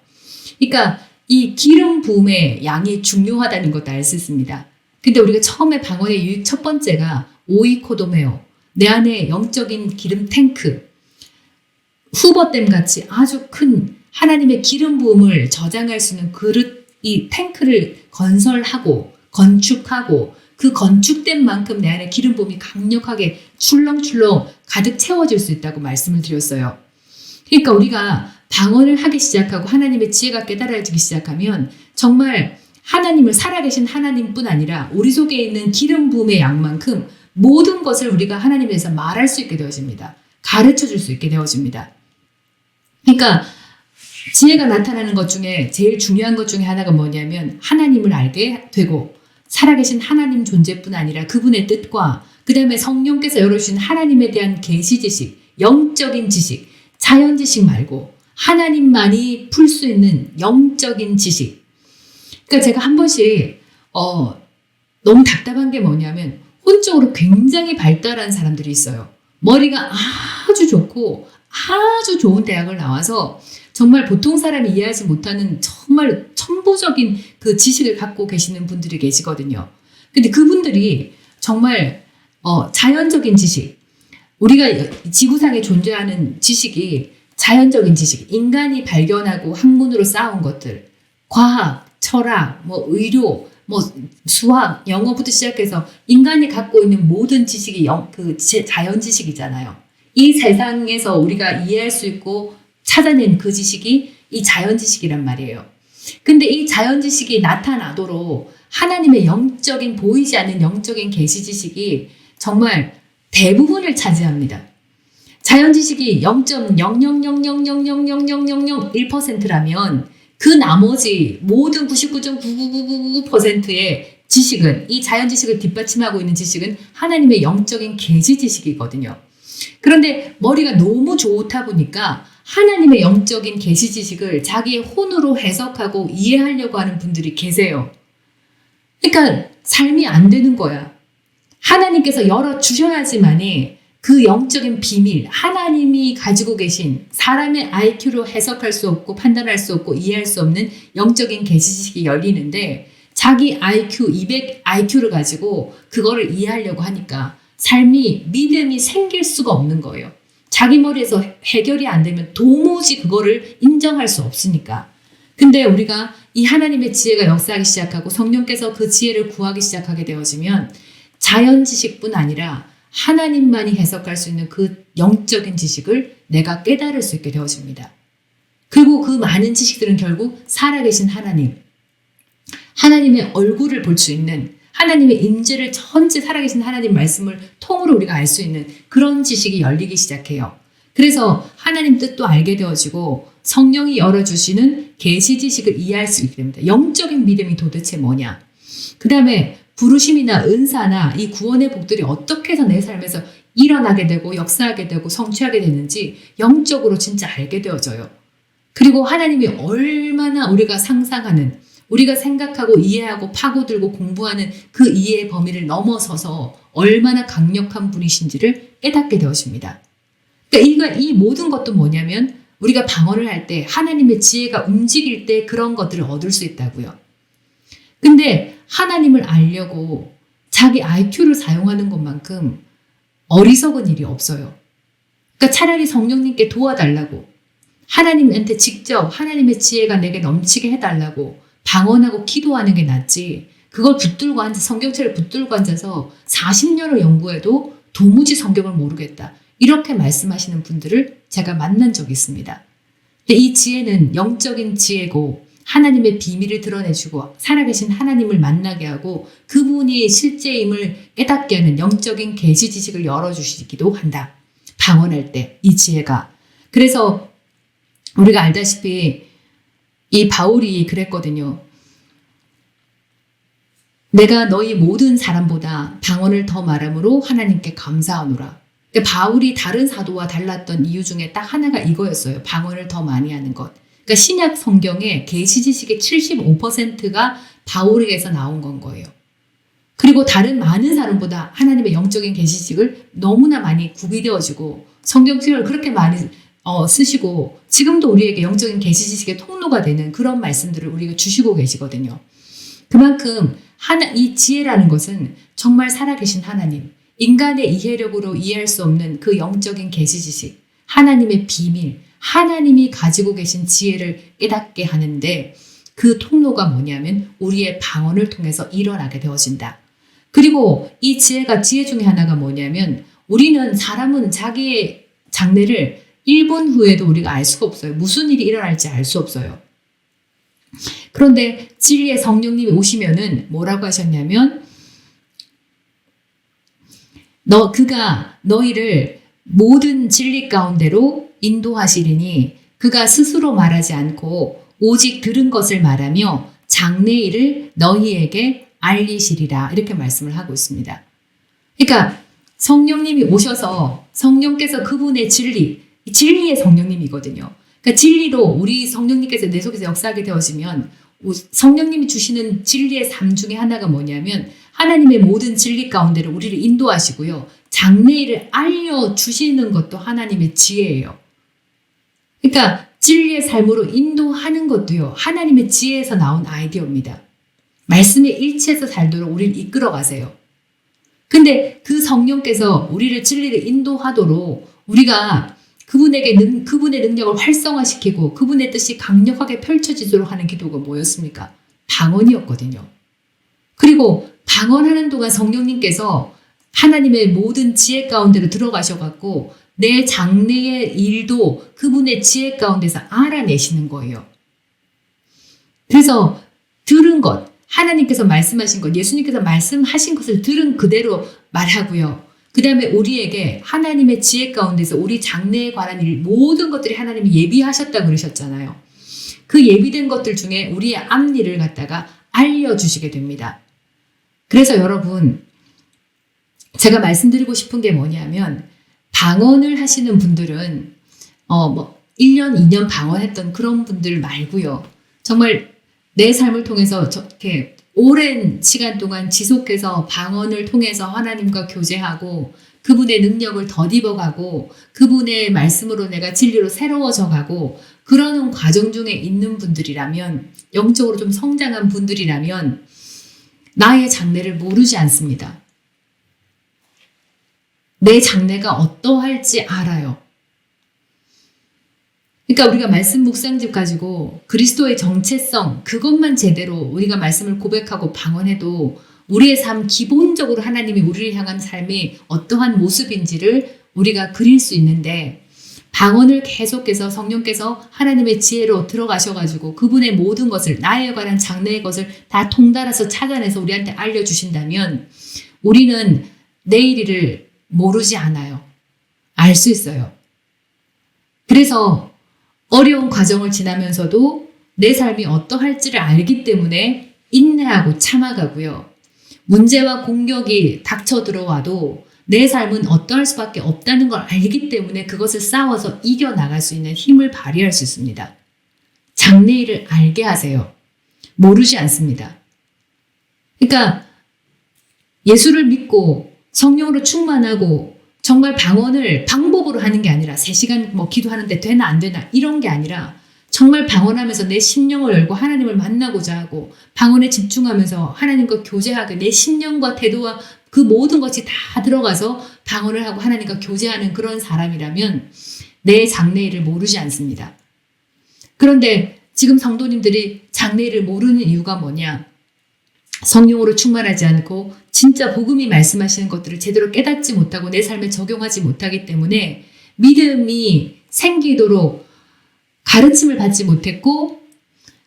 그러니까 이 기름 부음의 양이 중요하다는 것도 알 수 있습니다. 근데 우리가 처음에 방언의 유익 첫 번째가 오이코도메오, 내 안에 영적인 기름 탱크, 후보댐 같이 아주 큰 하나님의 기름 부음을 저장할 수 있는 그릇, 이 탱크를 건설하고 건축하고 그 건축된 만큼 내 안에 기름 부음이 강력하게 출렁출렁 가득 채워질 수 있다고 말씀을 드렸어요. 그러니까 우리가 방언을 하기 시작하고 하나님의 지혜가 깨달아지기 시작하면 정말 하나님을 살아계신 하나님뿐 아니라 우리 속에 있는 기름 부음의 양만큼 모든 것을 우리가 하나님에 대해서 말할 수 있게 되어집니다. 가르쳐 줄 수 있게 되어집니다. 그러니까 지혜가 나타나는 것 중에 제일 중요한 것 중에 하나가 뭐냐면 하나님을 알게 되고 살아계신 하나님 존재뿐 아니라 그분의 뜻과 그 다음에 성령께서 열어주신 하나님에 대한 계시 지식, 영적인 지식, 자연 지식 말고 하나님만이 풀 수 있는 영적인 지식. 그러니까 제가 한 번씩 너무 답답한 게 뭐냐면 혼적으로 굉장히 발달한 사람들이 있어요. 머리가 아주 좋고 아주 좋은 대학을 나와서 정말 보통 사람이 이해하지 못하는 정말 천부적인 그 지식을 갖고 계시는 분들이 계시거든요. 근데 그분들이 정말 자연적인 지식, 우리가 지구상에 존재하는 지식이 자연적인 지식, 인간이 발견하고 학문으로 쌓아온 것들, 과학, 철학, 의료, 수학, 영어부터 시작해서 인간이 갖고 있는 모든 지식이 자연 지식이잖아요. 이 세상에서 우리가 이해할 수 있고 찾아낸 그 지식이 이 자연 지식이란 말이에요. 근데 이 자연 지식이 나타나도록 하나님의 영적인 보이지 않는 영적인 계시 지식이 정말 대부분을 차지합니다. 자연 지식이 0.00000000001%라면 그 나머지 모든 99.99999%의 지식은 이 자연 지식을 뒷받침하고 있는 지식은 하나님의 영적인 계시 지식이거든요. 그런데 머리가 너무 좋다 보니까 하나님의 영적인 계시 지식을 자기의 혼으로 해석하고 이해하려고 하는 분들이 계세요. 그러니까 삶이 안 되는 거야. 하나님께서 열어주셔야지만이 그 영적인 비밀, 하나님이 가지고 계신 사람의 IQ로 해석할 수 없고 판단할 수 없고 이해할 수 없는 영적인 계시 지식이 열리는데 자기 IQ, 200 IQ를 가지고 그거를 이해하려고 하니까 삶이 믿음이 생길 수가 없는 거예요. 자기 머리에서 해결이 안 되면 도무지 그거를 인정할 수 없으니까. 근데 우리가 이 하나님의 지혜가 역사하기 시작하고 성령께서 그 지혜를 구하기 시작하게 되어지면 자연 지식뿐 아니라 하나님만이 해석할 수 있는 그 영적인 지식을 내가 깨달을 수 있게 되어집니다. 그리고 그 많은 지식들은 결국 살아계신 하나님의 얼굴을 볼 수 있는 하나님의 임재를 전체 살아계신 하나님 말씀을 통으로 우리가 알 수 있는 그런 지식이 열리기 시작해요. 그래서 하나님 뜻도 알게 되어지고 성령이 열어주시는 계시 지식을 이해할 수 있게 됩니다. 영적인 믿음이 도대체 뭐냐? 그 다음에 부르심이나 은사나 이 구원의 복들이 어떻게 해서 내 삶에서 일어나게 되고 역사하게 되고 성취하게 되는지 영적으로 진짜 알게 되어져요. 그리고 하나님이 얼마나 우리가 상상하는, 우리가 생각하고 이해하고 파고들고 공부하는 그 이해의 범위를 넘어서서 얼마나 강력한 분이신지를 깨닫게 되어집니다. 그러니까 이 모든 것도 뭐냐면 우리가 방언을 할 때 하나님의 지혜가 움직일 때 그런 것들을 얻을 수 있다고요. 근데 하나님을 알려고 자기 IQ를 사용하는 것만큼 어리석은 일이 없어요. 그러니까 차라리 성령님께 도와달라고, 하나님한테 직접 하나님의 지혜가 내게 넘치게 해달라고 방언하고 기도하는 게 낫지, 그걸 붙들고 앉아 성경책을 붙들고 앉아서 40년을 연구해도 도무지 성경을 모르겠다, 이렇게 말씀하시는 분들을 제가 만난 적이 있습니다. 근데 이 지혜는 영적인 지혜고 하나님의 비밀을 드러내주고 살아계신 하나님을 만나게 하고 그분이 실제임을 깨닫게 하는 영적인 계시 지식을 열어주시기도 한다. 방언할 때 이 지혜가. 그래서 우리가 알다시피 이 바울이 그랬거든요. 내가 너희 모든 사람보다 방언을 더 말함으로 하나님께 감사하노라. 바울이 다른 사도와 달랐던 이유 중에 딱 하나가 이거였어요. 방언을 더 많이 하는 것. 그러니까 신약 성경의 계시 지식의 75%가 바울에게서 나온 건 거예요. 그리고 다른 많은 사람보다 하나님의 영적인 계시 지식을 너무나 많이 구비되어지고 성경책을 그렇게 많이 쓰시고 지금도 우리에게 영적인 계시 지식의 통로가 되는 그런 말씀들을 우리가 주시고 계시거든요. 그만큼 이 지혜라는 것은 정말 살아계신 하나님, 인간의 이해력으로 이해할 수 없는 그 영적인 계시 지식, 하나님의 비밀, 하나님이 가지고 계신 지혜를 깨닫게 하는데 그 통로가 뭐냐면 우리의 방언을 통해서 일어나게 되어진다. 그리고 이 지혜 중에 하나가 뭐냐면 사람은 자기의 장래를 1분 후에도 우리가 알 수가 없어요. 무슨 일이 일어날지 알 수 없어요. 그런데 진리의 성령님이 오시면은 뭐라고 하셨냐면 그가 너희를 모든 진리 가운데로 인도하시리니 그가 스스로 말하지 않고 오직 들은 것을 말하며 장래일을 너희에게 알리시리라. 이렇게 말씀을 하고 있습니다. 그러니까 성령님이 오셔서 성령께서 그분의 진리의 성령님이거든요. 그러니까 진리로 우리 성령님께서 내 속에서 역사하게 되어지면 성령님이 주시는 진리의 삶 중에 하나가 뭐냐면 하나님의 모든 진리 가운데로 우리를 인도하시고요. 장래일을 알려주시는 것도 하나님의 지혜예요. 그러니까 진리의 삶으로 인도하는 것도요. 하나님의 지혜에서 나온 아이디어입니다. 말씀에 일치해서 살도록 우리를 이끌어 가세요. 근데 그 성령께서 우리를 진리를 인도하도록 우리가 그분의 능력을 활성화시키고 그분의 뜻이 강력하게 펼쳐지도록 하는 기도가 뭐였습니까? 방언이었거든요. 그리고 방언하는 동안 성령님께서 하나님의 모든 지혜 가운데로 들어가셔갖고 내 장래의 일도 그분의 지혜 가운데서 알아내시는 거예요. 그래서 들은 것, 하나님께서 말씀하신 것, 예수님께서 말씀하신 것을 들은 그대로 말하고요. 그 다음에 우리에게 하나님의 지혜 가운데서 우리 장래에 관한 일 모든 것들이 하나님이 예비하셨다고 그러셨잖아요. 그 예비된 것들 중에 우리의 앞일을 갖다가 알려주시게 됩니다. 그래서 여러분 제가 말씀드리고 싶은 게 뭐냐면 방언을 하시는 분들은 1년, 2년 방언했던 그런 분들 말고요. 정말 내 삶을 통해서 이렇게 오랜 시간 동안 지속해서 방언을 통해서 하나님과 교제하고 그분의 능력을 덧입어가고 그분의 말씀으로 내가 진리로 새로워져 가고 그러는 과정 중에 있는 분들이라면 영적으로 좀 성장한 분들이라면 나의 장래를 모르지 않습니다. 내 장래가 어떠할지 알아요. 그러니까 우리가 말씀 묵상집 가지고 그리스도의 정체성 그것만 제대로 우리가 말씀을 고백하고 방언해도 우리의 삶 기본적으로 하나님이 우리를 향한 삶이 어떠한 모습인지를 우리가 그릴 수 있는데 방언을 계속해서 성령께서 하나님의 지혜로 들어가셔가지고 그분의 모든 것을 나에 관한 장래의 것을 다 통달아서 찾아내서 우리한테 알려주신다면 우리는 내일을 모르지 않아요. 알 수 있어요. 그래서 어려운 과정을 지나면서도 내 삶이 어떠할지를 알기 때문에 인내하고 참아가고요. 문제와 공격이 닥쳐 들어와도 내 삶은 어떠할 수밖에 없다는 걸 알기 때문에 그것을 싸워서 이겨나갈 수 있는 힘을 발휘할 수 있습니다. 장래일을 알게 하세요. 모르지 않습니다. 그러니까 예수를 믿고 성령으로 충만하고 정말 방언을 방법으로 하는 게 아니라 3시간 기도하는데 되나 안 되나 이런 게 아니라 정말 방언하면서 내 심령을 열고 하나님을 만나고자 하고 방언에 집중하면서 하나님과 교제하게 내 심령과 태도와 그 모든 것이 다 들어가서 방언을 하고 하나님과 교제하는 그런 사람이라면 내 장래일을 모르지 않습니다. 그런데 지금 성도님들이 장래일을 모르는 이유가 뭐냐? 성령으로 충만하지 않고 진짜 복음이 말씀하시는 것들을 제대로 깨닫지 못하고 내 삶에 적용하지 못하기 때문에 믿음이 생기도록 가르침을 받지 못했고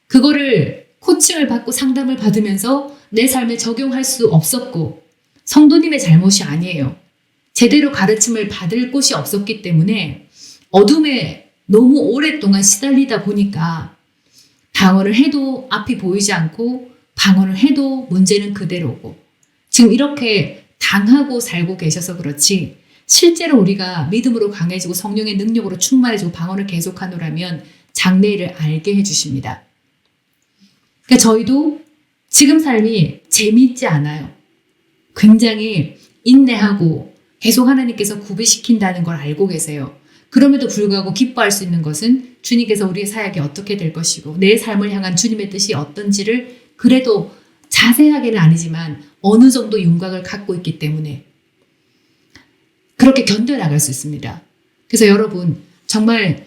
그거를 코칭을 받고 상담을 받으면서 내 삶에 적용할 수 없었고 성도님의 잘못이 아니에요. 제대로 가르침을 받을 곳이 없었기 때문에 어둠에 너무 오랫동안 시달리다 보니까 방언을 해도 앞이 보이지 않고 방언을 해도 문제는 그대로고 지금 이렇게 당하고 살고 계셔서 그렇지 실제로 우리가 믿음으로 강해지고 성령의 능력으로 충만해지고 방언을 계속하노라면 장래일을 알게 해주십니다. 그러니까 저희도 지금 삶이 재미있지 않아요. 굉장히 인내하고 계속 하나님께서 구비시킨다는 걸 알고 계세요. 그럼에도 불구하고 기뻐할 수 있는 것은 주님께서 우리의 사역이 어떻게 될 것이고 내 삶을 향한 주님의 뜻이 어떤지를 그래도 자세하게는 아니지만 어느 정도 윤곽을 갖고 있기 때문에 그렇게 견뎌나갈 수 있습니다. 그래서 여러분 정말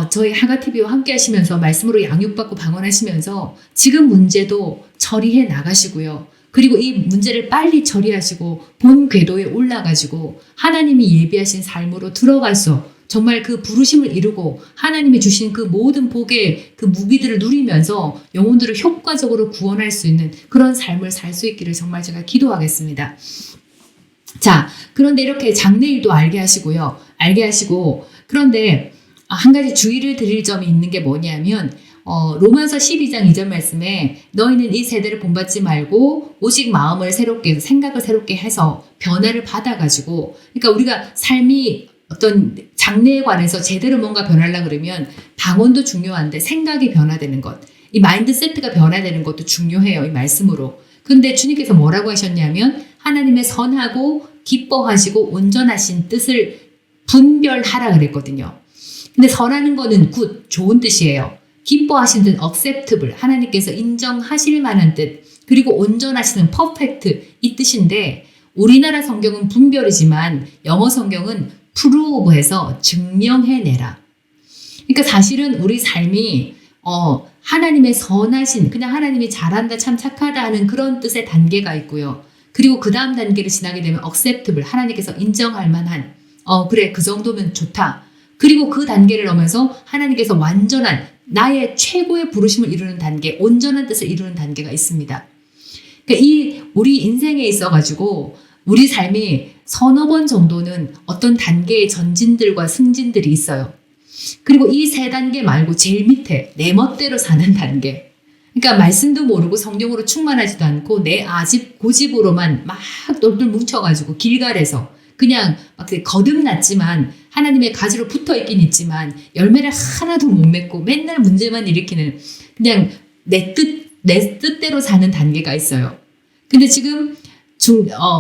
저희 하가TV와 함께 하시면서 말씀으로 양육받고 방언하시면서 지금 문제도 처리해 나가시고요. 그리고 이 문제를 빨리 처리하시고 본 궤도에 올라가지고 하나님이 예비하신 삶으로 들어가서 정말 그 부르심을 이루고 하나님이 주신 그 모든 복의 그 무기들을 누리면서 영혼들을 효과적으로 구원할 수 있는 그런 삶을 살 수 있기를 정말 제가 기도하겠습니다. 자, 그런데 이렇게 장래일도 알게 하시고요. 알게 하시고, 그런데 한 가지 주의를 드릴 점이 있는 게 뭐냐면, 로마서 12장 2절 말씀에 너희는 이 세대를 본받지 말고 오직 마음을 새롭게, 생각을 새롭게 해서 변화를 받아가지고, 그러니까 우리가 삶이 어떤 장래에 관해서 제대로 뭔가 변하려고 그러면 방언도 중요한데 생각이 변화되는 것, 이 마인드세트가 변화되는 것도 중요해요. 이 말씀으로. 근데 주님께서 뭐라고 하셨냐면 하나님의 선하고 기뻐하시고 온전하신 뜻을 분별하라 그랬거든요. 근데 선하는 거는 굿, 좋은 뜻이에요. 기뻐하시는 뜻, acceptable, 하나님께서 인정하실 만한 뜻, 그리고 온전하시는 perfect, 이 뜻인데 우리나라 성경은 분별이지만 영어 성경은 prove해서 증명해내라. 그러니까 사실은 우리 삶이 하나님의 선하신, 그냥 하나님이 잘한다, 참 착하다 하는 그런 뜻의 단계가 있고요. 그리고 그 다음 단계를 지나게 되면 acceptable, 하나님께서 인정할 만한, 그래, 그 정도면 좋다. 그리고 그 단계를 넘어서 하나님께서 완전한, 나의 최고의 부르심을 이루는 단계, 온전한 뜻을 이루는 단계가 있습니다. 그러니까 우리 인생에 있어가지고 우리 삶이 서너 번 정도는 어떤 단계의 전진들과 승진들이 있어요. 그리고 이 세 단계 말고 제일 밑에 내 멋대로 사는 단계. 그러니까 말씀도 모르고 성령으로 충만하지도 않고 내 아집 고집으로만 막 똘똘 뭉쳐가지고 길갈에서 그냥 막 거듭났지만 하나님의 가지로 붙어 있긴 있지만 열매를 하나도 못 맺고 맨날 문제만 일으키는 그냥 내 뜻대로 사는 단계가 있어요. 근데 지금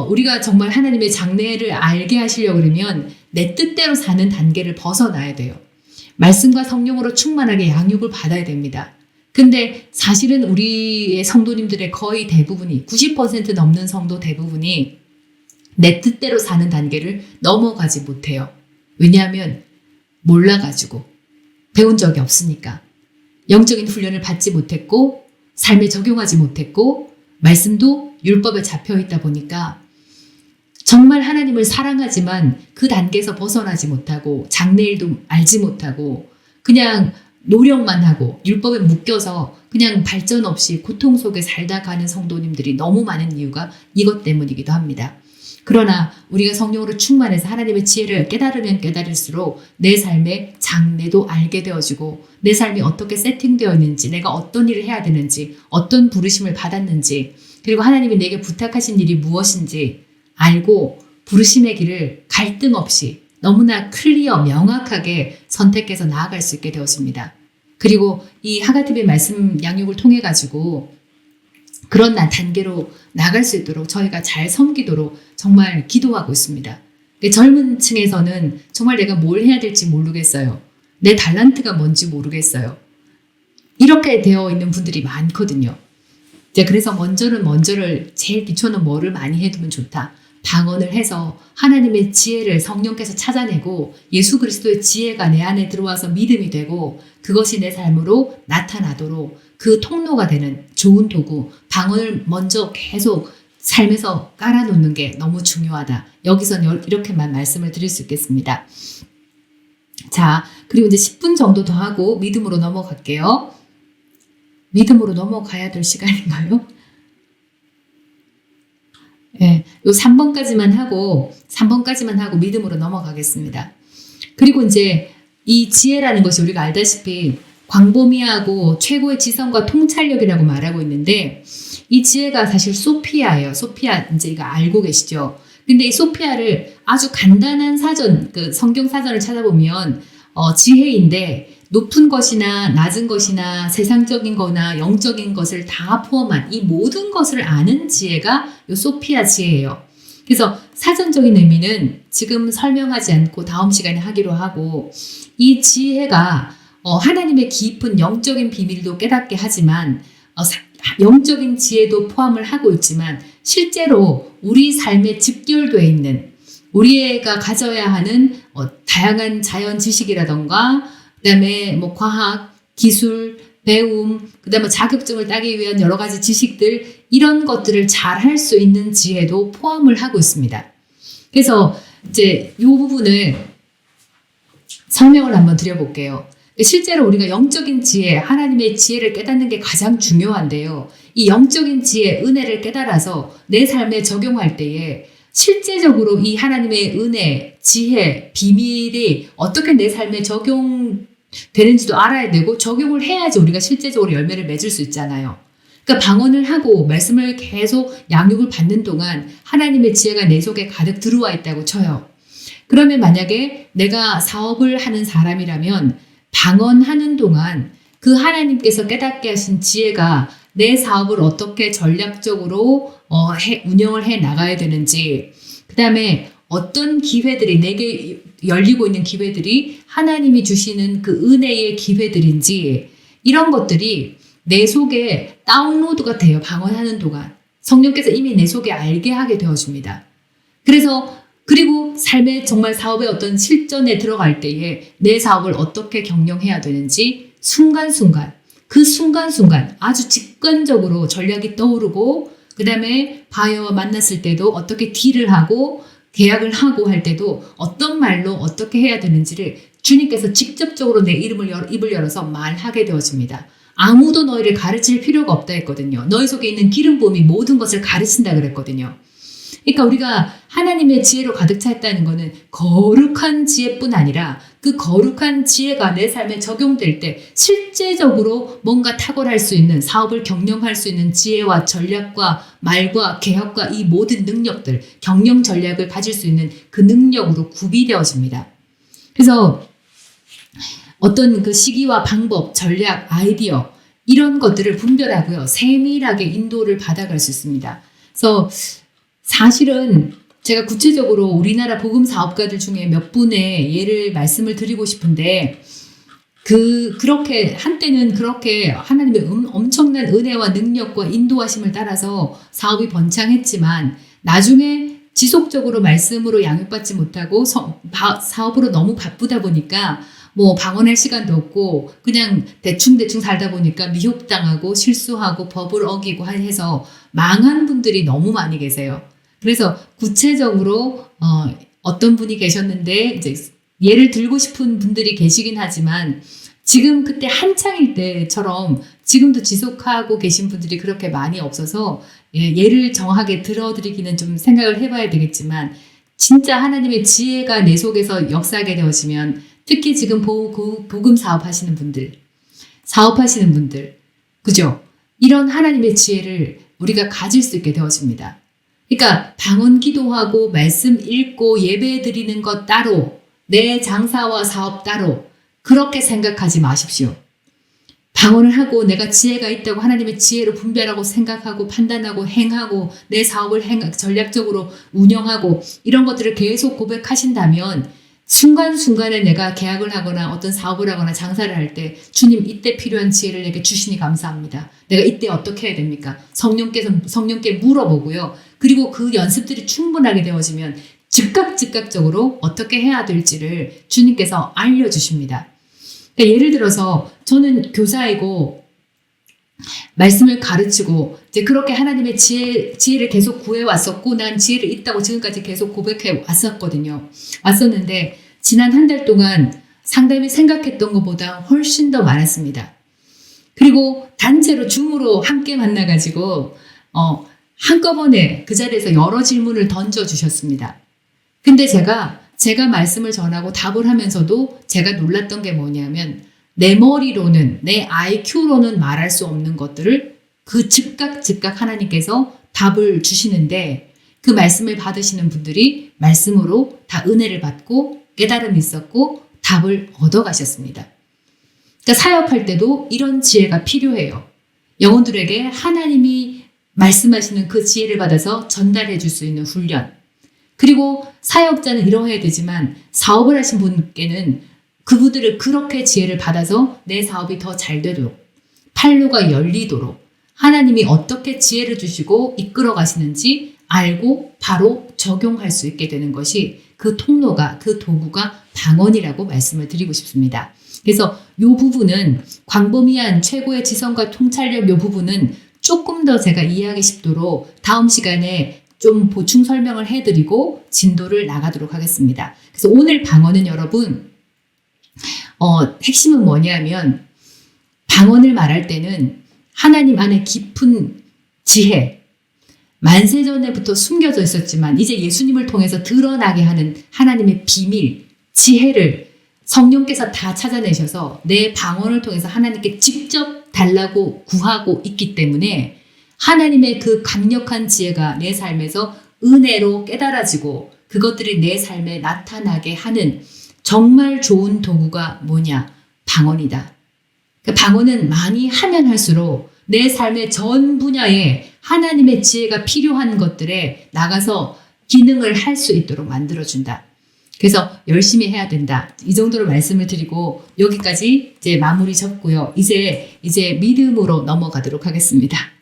우리가 정말 하나님의 장래를 알게 하시려고 그러면 내 뜻대로 사는 단계를 벗어나야 돼요. 말씀과 성령으로 충만하게 양육을 받아야 됩니다. 근데 사실은 우리의 성도님들의 거의 대부분이 90% 넘는 성도 대부분이 내 뜻대로 사는 단계를 넘어가지 못해요. 왜냐하면 몰라가지고 배운 적이 없으니까 영적인 훈련을 받지 못했고 삶에 적용하지 못했고 말씀도 율법에 잡혀 있다 보니까 정말 하나님을 사랑하지만 그 단계에서 벗어나지 못하고 장래일도 알지 못하고 그냥 노력만 하고 율법에 묶여서 그냥 발전 없이 고통 속에 살다 가는 성도님들이 너무 많은 이유가 이것 때문이기도 합니다. 그러나 우리가 성령으로 충만해서 하나님의 지혜를 깨달으면 깨달을수록 내 삶의 장래도 알게 되어지고 내 삶이 어떻게 세팅되어 있는지, 내가 어떤 일을 해야 되는지, 어떤 부르심을 받았는지, 그리고 하나님이 내게 부탁하신 일이 무엇인지 알고 부르심의 길을 갈등 없이 너무나 클리어, 명확하게 선택해서 나아갈 수 있게 되었습니다. 그리고 이 하가TV 말씀 양육을 통해 가지고 그런 단계로 나갈 수 있도록 저희가 잘 섬기도록 정말 기도하고 있습니다. 젊은 층에서는 정말 내가 뭘 해야 될지 모르겠어요. 내 달란트가 뭔지 모르겠어요. 이렇게 되어 있는 분들이 많거든요. 그래서 먼저를 제일 기초는 뭐를 많이 해두면 좋다. 방언을 해서 하나님의 지혜를 성령께서 찾아내고 예수 그리스도의 지혜가 내 안에 들어와서 믿음이 되고 그것이 내 삶으로 나타나도록 그 통로가 되는 좋은 도구, 방언을 먼저 계속 삶에서 깔아놓는 게 너무 중요하다. 여기서는 이렇게만 말씀을 드릴 수 있겠습니다. 자, 그리고 이제 10분 정도 더 하고 믿음으로 넘어갈게요. 믿음으로 넘어가야 될 시간인가요? 네, 요 3번까지만 하고 믿음으로 넘어가겠습니다. 그리고 이제 이 지혜라는 것이 우리가 알다시피 광범위하고 최고의 지성과 통찰력이라고 말하고 있는데 이 지혜가 사실 소피아예요. 소피아 이제 이거 알고 계시죠? 근데 이 소피아를 아주 간단한 사전, 그 성경 사전을 찾아보면 지혜인데 높은 것이나 낮은 것이나 세상적인 거나 영적인 것을 다 포함한 이 모든 것을 아는 지혜가 이 소피아 지혜예요. 그래서 사전적인 의미는 지금 설명하지 않고 다음 시간에 하기로 하고 이 지혜가 하나님의 깊은 영적인 비밀도 깨닫게 하지만 영적인 지혜도 포함을 하고 있지만 실제로 우리 삶에 직결되어 있는 우리가 가져야 하는 다양한 자연 지식이라던가 그다음에 과학, 기술, 배움, 그다음에 자격증을 따기 위한 여러 가지 지식들 이런 것들을 잘 할 수 있는 지혜도 포함을 하고 있습니다. 그래서 이제 이 부분을 설명을 한번 드려볼게요. 실제로 우리가 영적인 지혜, 하나님의 지혜를 깨닫는 게 가장 중요한데요. 이 영적인 지혜, 은혜를 깨달아서 내 삶에 적용할 때에 실제적으로 이 하나님의 은혜, 지혜, 비밀이 어떻게 내 삶에 적용되는지도 알아야 되고 적용을 해야지 우리가 실제적으로 열매를 맺을 수 있잖아요. 그러니까 방언을 하고 말씀을 계속 양육을 받는 동안 하나님의 지혜가 내 속에 가득 들어와 있다고 쳐요. 그러면 만약에 내가 사업을 하는 사람이라면 방언하는 동안 그 하나님께서 깨닫게 하신 지혜가 내 사업을 어떻게 전략적으로 운영을 해 나가야 되는지, 그 다음에 어떤 기회들이 내게 열리고 있는 기회들이 하나님이 주시는 그 은혜의 기회들인지, 이런 것들이 내 속에 다운로드가 돼요. 방언하는 동안 성령께서 이미 내 속에 알게 하게 되어줍니다. 그리고 삶의 정말 사업의 어떤 실전에 들어갈 때에 내 사업을 어떻게 경영해야 되는지 그 순간순간 아주 직관적으로 전략이 떠오르고, 그 다음에 바이어와 만났을 때도 어떻게 딜을 하고 계약을 하고 할 때도 어떤 말로 어떻게 해야 되는지를 주님께서 직접적으로 내 입을 열어서 말하게 되어집니다. 아무도 너희를 가르칠 필요가 없다 했거든요. 너희 속에 있는 기름 부음이 모든 것을 가르친다 그랬거든요. 그러니까 우리가 하나님의 지혜로 가득 차 있다는 것은 거룩한 지혜뿐 아니라 그 거룩한 지혜가 내 삶에 적용될 때 실제적으로 뭔가 탁월할 수 있는, 사업을 경영할 수 있는 지혜와 전략과 말과 계약과 이 모든 능력들, 경영 전략을 가질 수 있는 그 능력으로 구비되어집니다. 그래서 어떤 그 시기와 방법, 전략, 아이디어 이런 것들을 분별하고요. 세밀하게 인도를 받아갈 수 있습니다. 그래서 사실은 제가 구체적으로 우리나라 복음 사업가들 중에 몇 분의 예를 말씀을 드리고 싶은데, 그렇게 한때는 그렇게 하나님의 엄청난 은혜와 능력과 인도하심을 따라서 사업이 번창했지만 나중에 지속적으로 말씀으로 양육받지 못하고 사업으로 너무 바쁘다 보니까 뭐 방언할 시간도 없고 그냥 대충 살다 보니까 미혹당하고 실수하고 법을 어기고 해서 망한 분들이 너무 많이 계세요. 그래서 구체적으로 어떤 분이 계셨는데 이제 예를 들고 싶은 분들이 계시긴 하지만 지금 그때 한창일 때처럼 지금도 지속하고 계신 분들이 그렇게 많이 없어서 예를 정확하게 들어드리기는 좀 생각을 해봐야 되겠지만, 진짜 하나님의 지혜가 내 속에서 역사하게 되어지면 특히 지금 복음 사업하시는 분들, 그죠? 이런 하나님의 지혜를 우리가 가질 수 있게 되어집니다. 그러니까 방언 기도하고 말씀 읽고 예배 드리는 것 따로, 내 장사와 사업 따로 그렇게 생각하지 마십시오. 방언을 하고 내가 지혜가 있다고 하나님의 지혜로 분별하고 생각하고 판단하고 행하고 내 사업을 전략적으로 운영하고 이런 것들을 계속 고백하신다면 순간순간에 내가 계약을 하거나 어떤 사업을 하거나 장사를 할 때 주님 이때 필요한 지혜를 내게 주시니 감사합니다. 내가 이때 어떻게 해야 됩니까? 성령께 물어보고요. 그리고 그 연습들이 충분하게 되어지면 즉각적으로 어떻게 해야 될지를 주님께서 알려주십니다. 그러니까 예를 들어서 저는 교사이고 말씀을 가르치고 이제 그렇게 하나님의 지혜를 계속 구해왔었고 난 지혜를 있다고 지금까지 계속 고백해 왔었는데 지난 한 달 동안 상담이 생각했던 것보다 훨씬 더 많았습니다. 그리고 단체로 줌으로 함께 만나가지고 한꺼번에 그 자리에서 여러 질문을 던져주셨습니다. 근데 제가 말씀을 전하고 답을 하면서도 제가 놀랐던 게 뭐냐면 내 머리로는, 내 IQ로는 말할 수 없는 것들을 그 즉각 하나님께서 답을 주시는데 그 말씀을 받으시는 분들이 말씀으로 다 은혜를 받고 깨달음이 있었고 답을 얻어가셨습니다. 그러니까 사역할 때도 이런 지혜가 필요해요. 영혼들에게 하나님이 말씀하시는 그 지혜를 받아서 전달해 줄 수 있는 훈련. 그리고 사역자는 이러해야 되지만 사업을 하신 분께는 그분들을 그렇게 지혜를 받아서 내 사업이 더 잘 되도록, 판로가 열리도록 하나님이 어떻게 지혜를 주시고 이끌어 가시는지 알고 바로 적용할 수 있게 되는 것이 그 통로가, 그 도구가 방언이라고 말씀을 드리고 싶습니다. 그래서 이 부분은 광범위한 최고의 지성과 통찰력 이 부분은 조금 더 제가 이해하기 쉽도록 다음 시간에 좀 보충 설명을 해드리고 진도를 나가도록 하겠습니다. 그래서 오늘 방언은 여러분 핵심은 뭐냐면 방언을 말할 때는 하나님 안에 깊은 지혜, 만세전에부터 숨겨져 있었지만 이제 예수님을 통해서 드러나게 하는 하나님의 비밀, 지혜를 성령께서 다 찾아내셔서 내 방언을 통해서 하나님께 직접 달라고 구하고 있기 때문에 하나님의 그 강력한 지혜가 내 삶에서 은혜로 깨달아지고 그것들이 내 삶에 나타나게 하는 정말 좋은 도구가 뭐냐? 방언이다. 그 방언은 많이 하면 할수록 내 삶의 전 분야에 하나님의 지혜가 필요한 것들에 나가서 기능을 할 수 있도록 만들어준다. 그래서 열심히 해야 된다. 이 정도로 말씀을 드리고 여기까지 이제 마무리 접고요. 이제 믿음으로 넘어가도록 하겠습니다.